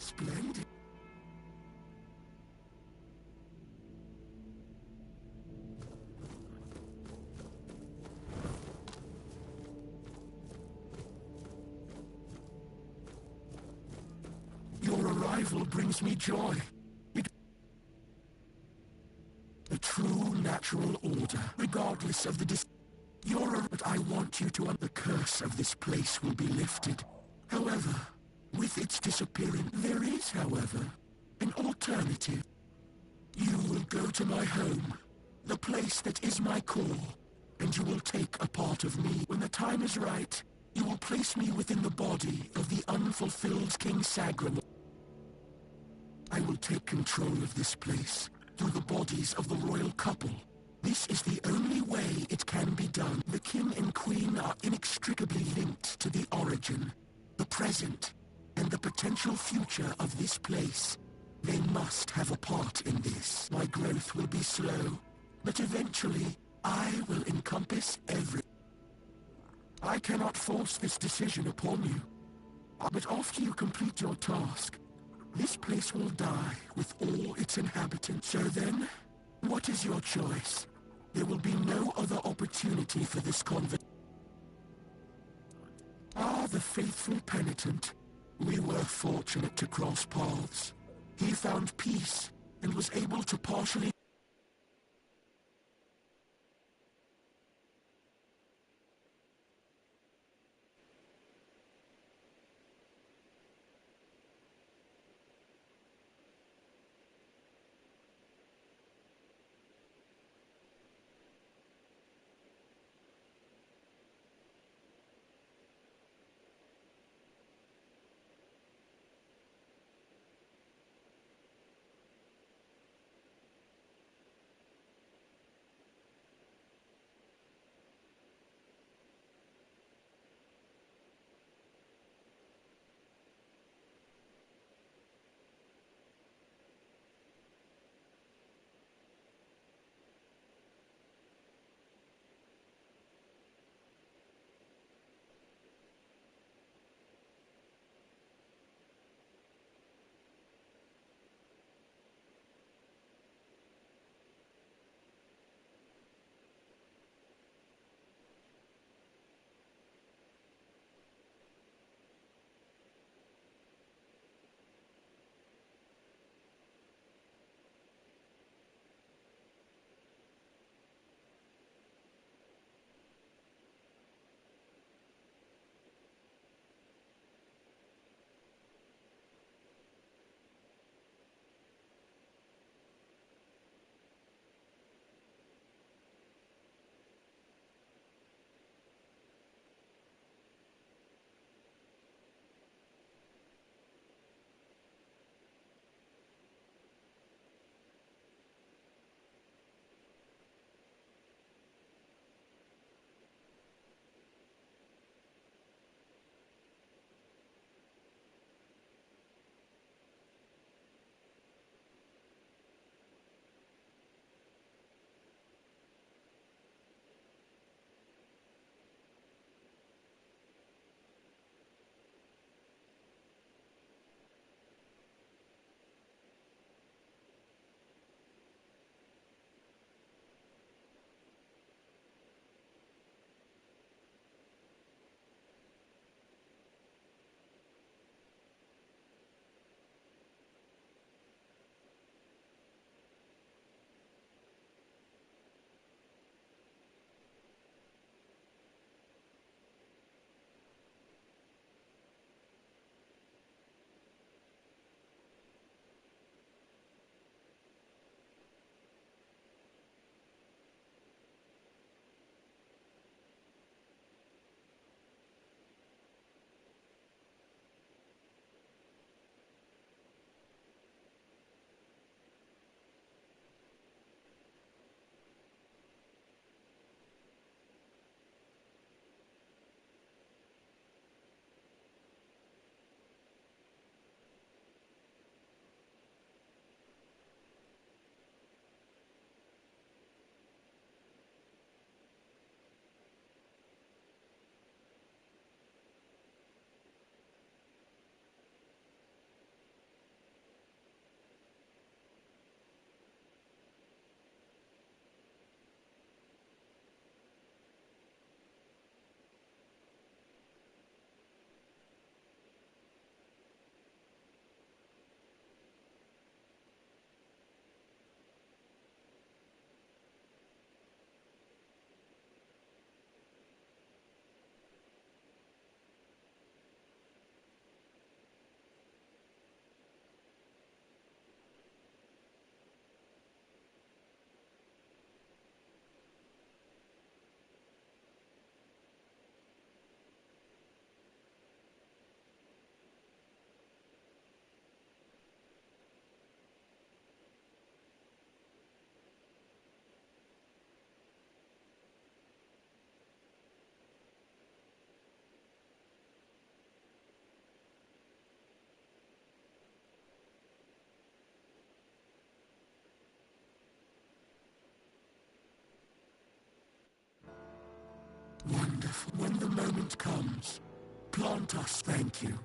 Splendid. Your arrival brings me joy. The true natural order, regardless of the but I want you to the curse of this place will be lifted. However, with its disappearing, there is, however, an alternative. You will go to my home, the place that is my core, and you will take a part of me. When the time is right, you will place me within the body of the unfulfilled King Sagramor. I will take control of this place through the bodies of the royal couple. This is the only way it can be done. The king and queen are inextricably linked to the origin, the present, and the potential future of this place. They must have a part in this. My growth will be slow, but eventually I will encompass every... I cannot force this decision upon you, but after you complete your task, this place will die with all its inhabitants. So then, what is your choice? There will be no other opportunity for this conversation. Ah, the faithful penitent. We were fortunate to cross paths. He found peace and was able to partially... Wonderful. When the moment comes, plant us, thank you.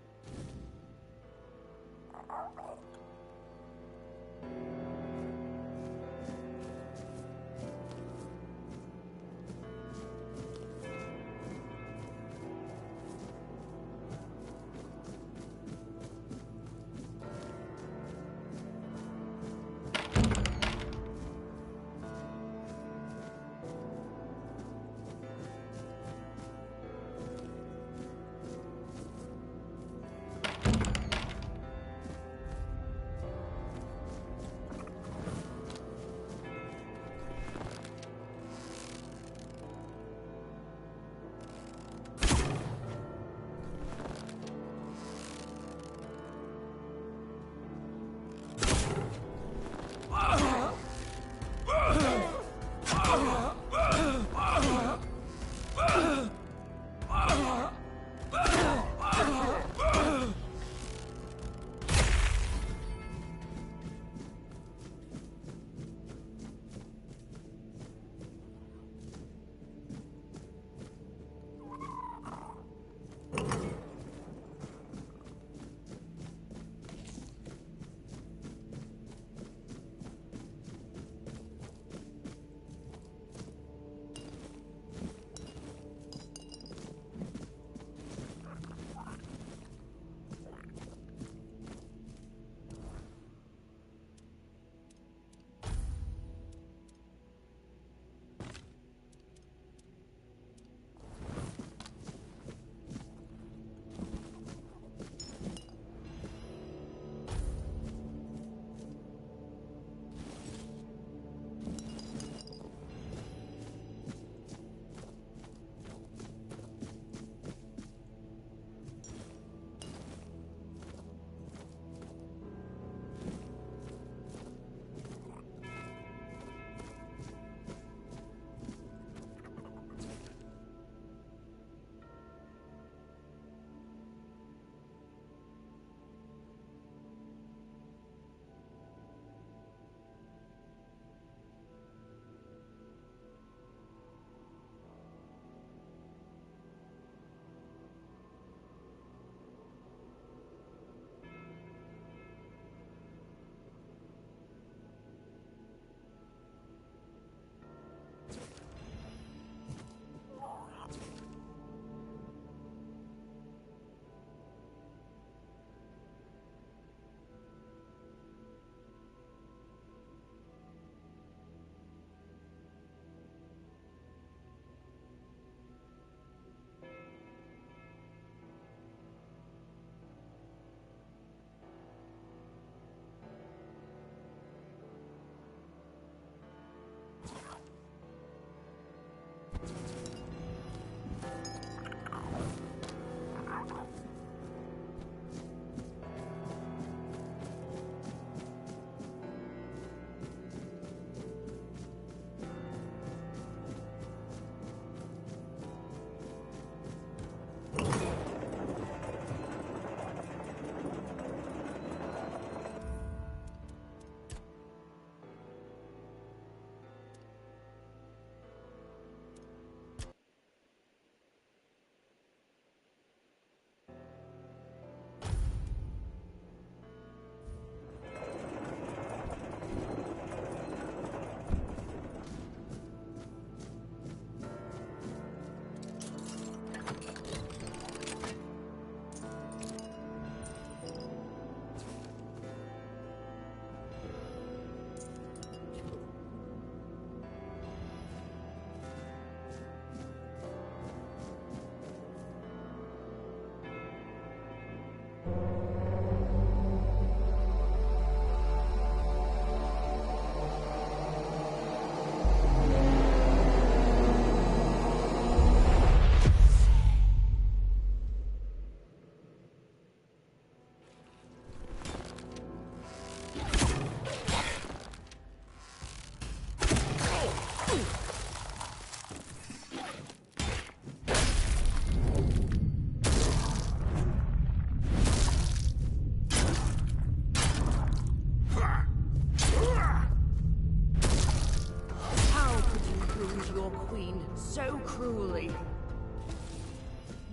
So cruelly.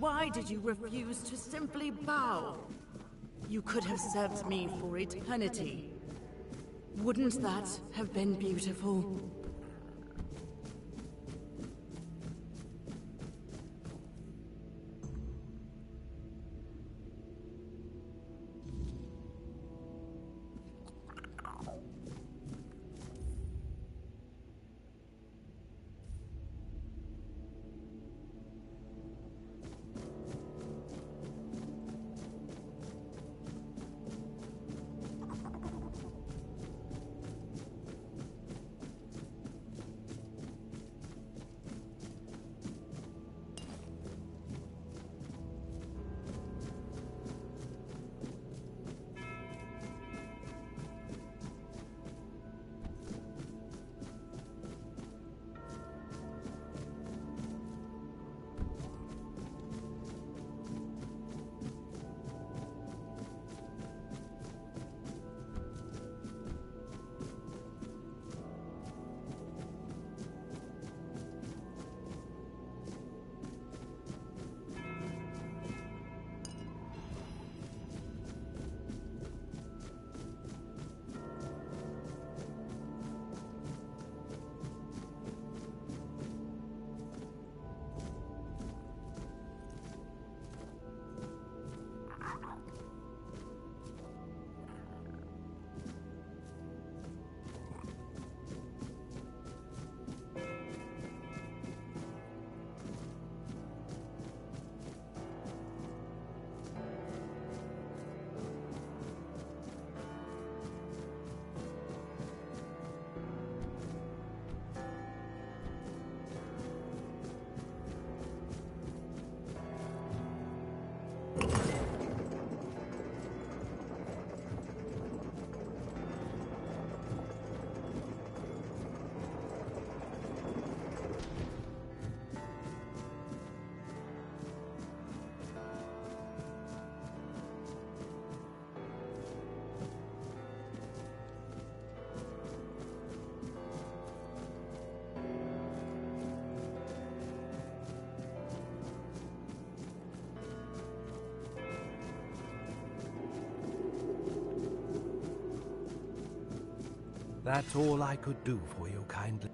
Why did you refuse to simply bow? You could have served me for eternity. Wouldn't that have been beautiful? That's all I could do for you, kindly.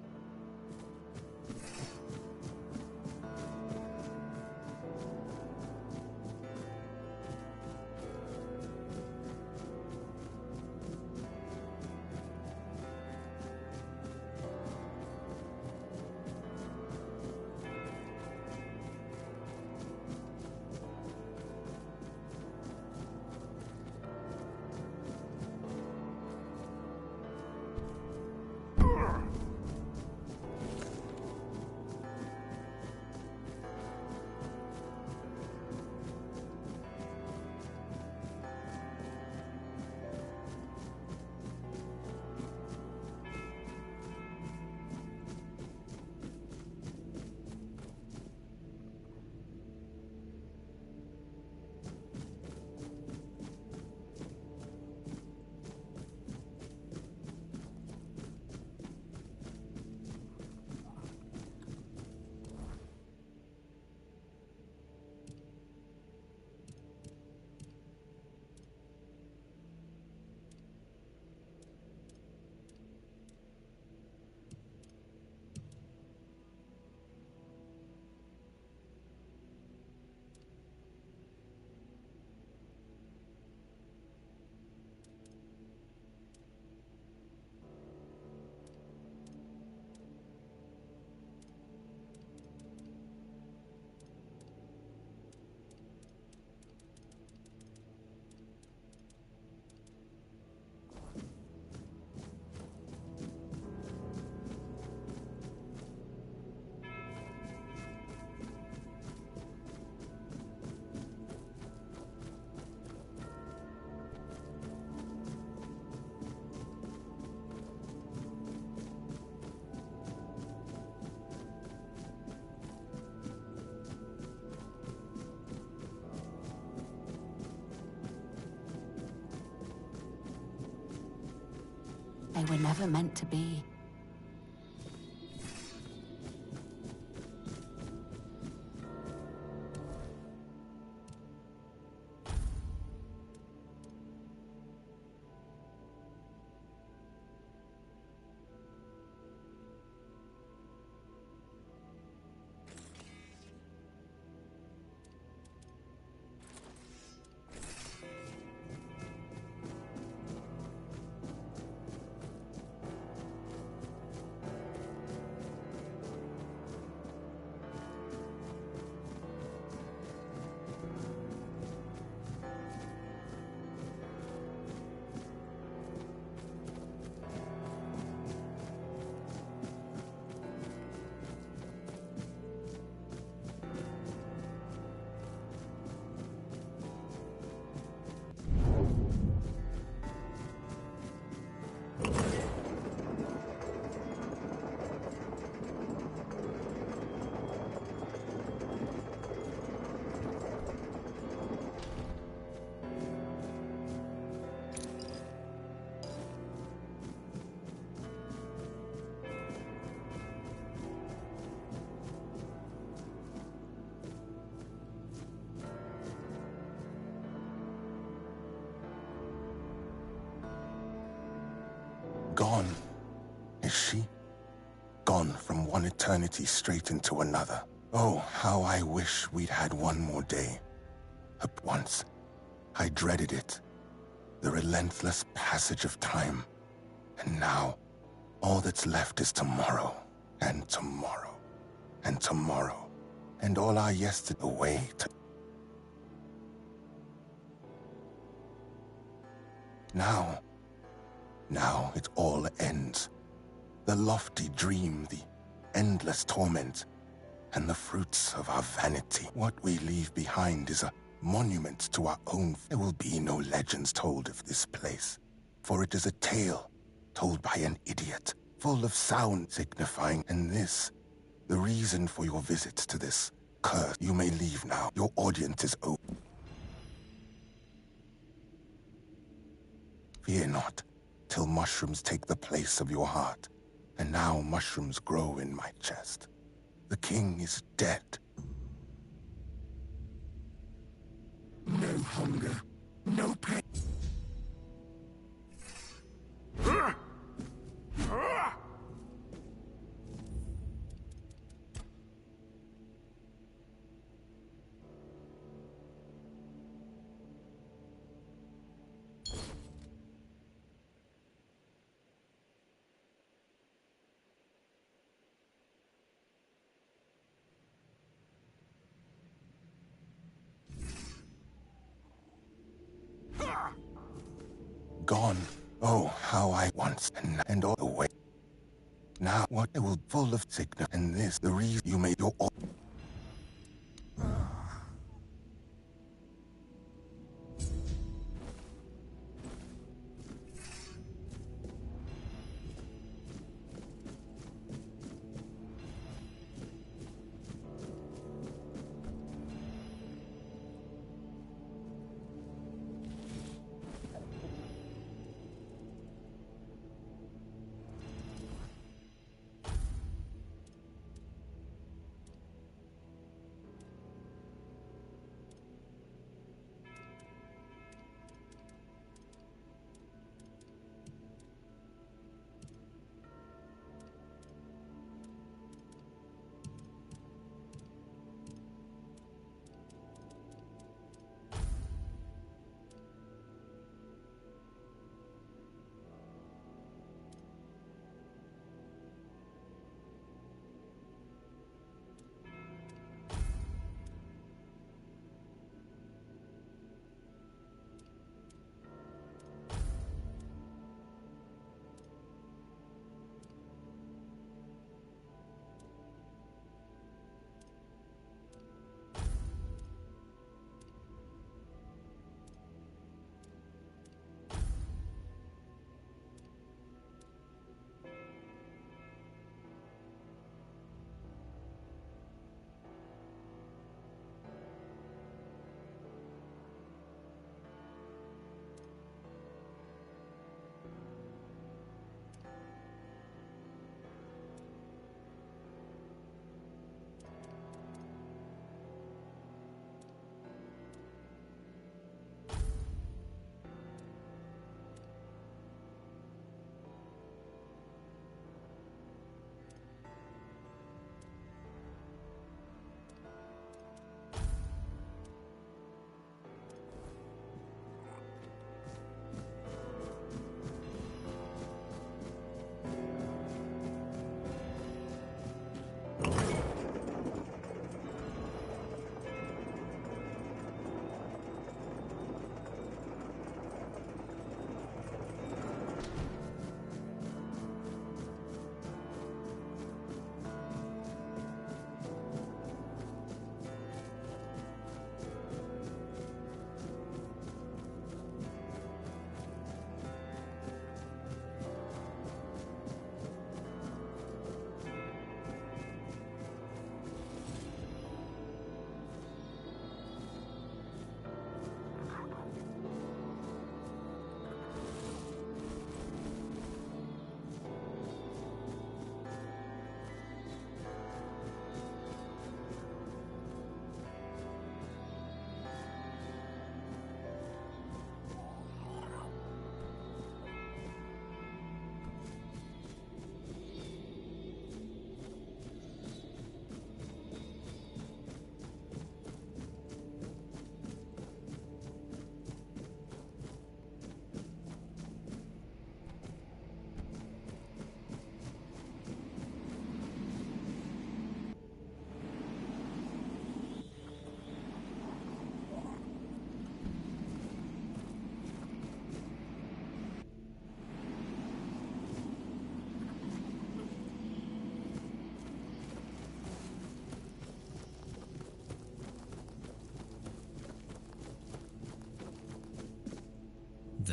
They were never meant to be. eternity straight into another. Oh, how I wish we'd had one more day. But once, I dreaded it. The relentless passage of time. And now, all that's left is tomorrow, and tomorrow, and tomorrow, and all our yesterday away to... Now it all ends. The lofty dream, the endless torment, and the fruits of our vanity. What we leave behind is a monument to our own. There will be no legends told of this place, for it is a tale told by an idiot, full of sound signifying, and this, the reason for your visit to this curse. You may leave now. Your audience is open. Fear not, till mushrooms take the place of your heart. And now mushrooms grow in my chest. The king is dead. No hunger, no pain. Gone. Oh, how I once and all the way. Now what I will full of sickness, and this the reason you made your all.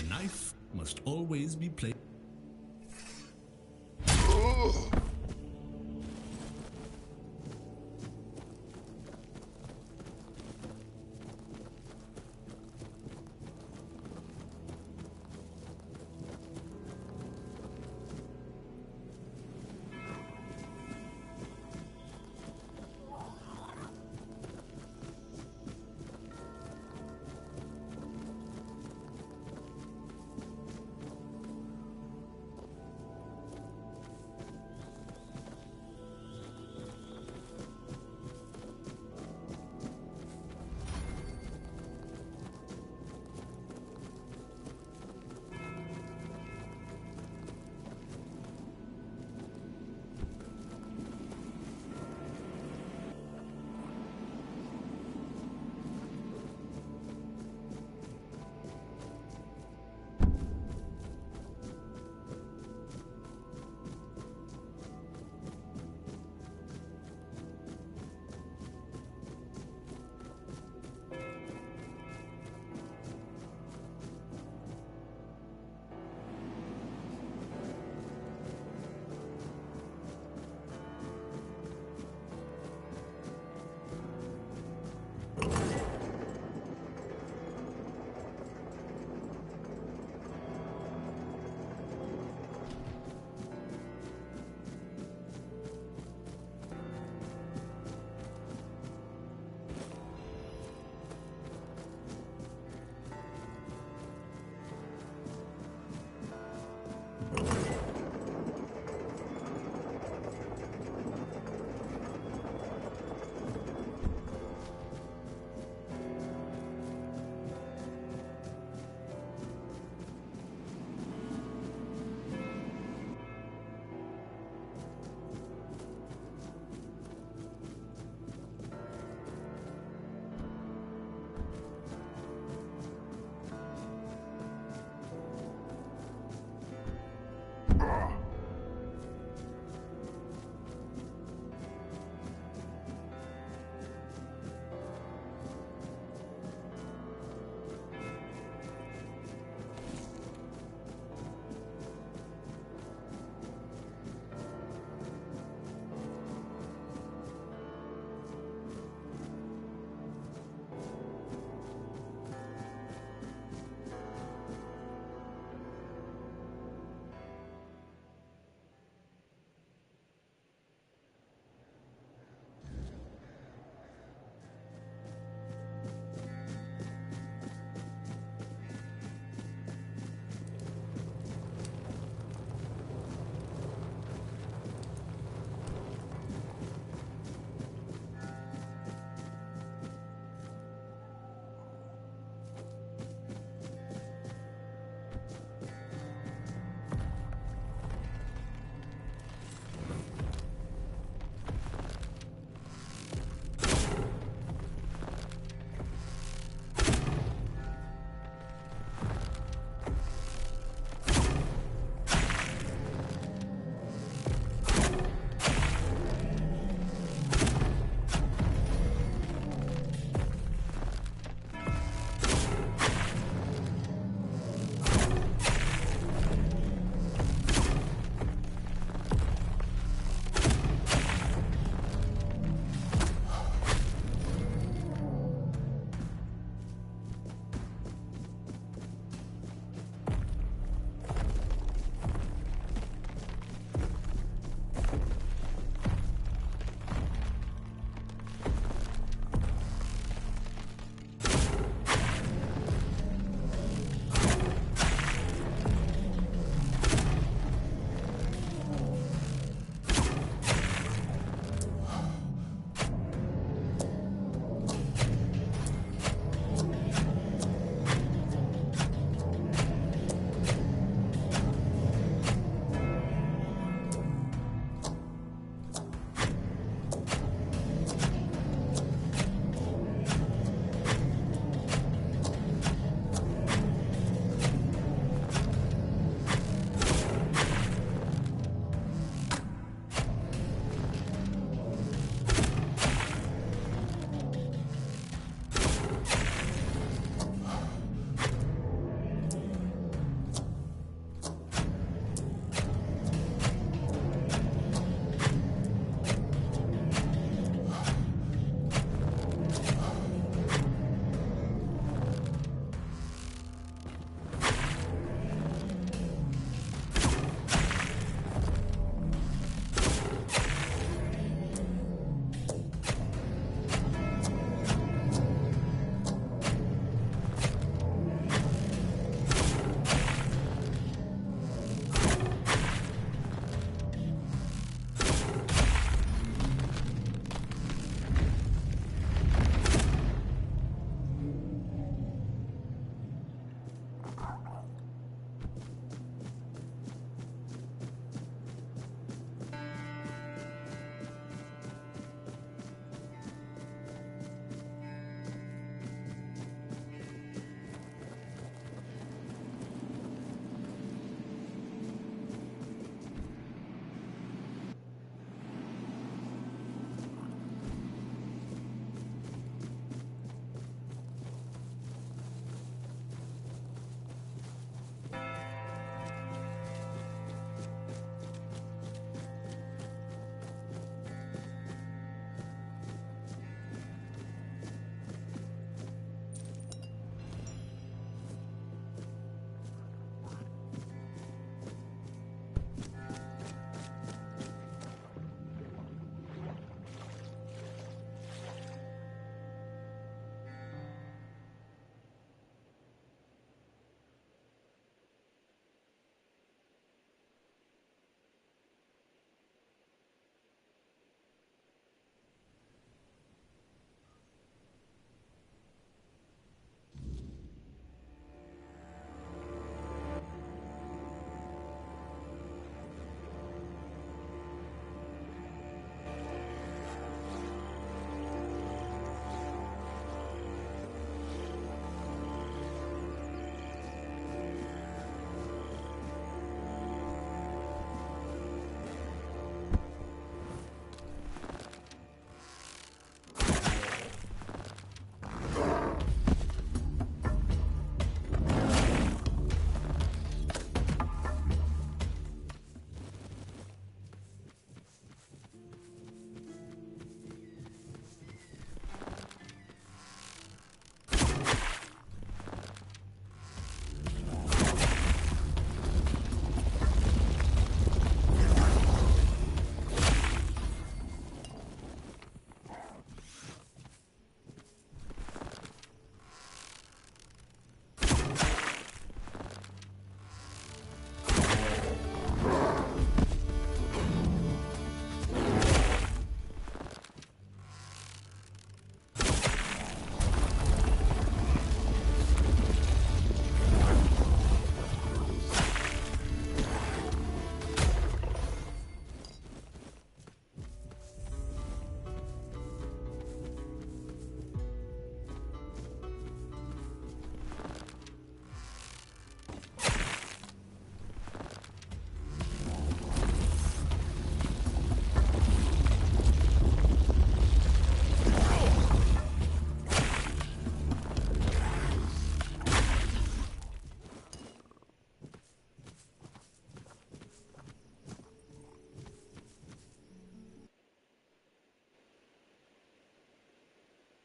knife must always be placed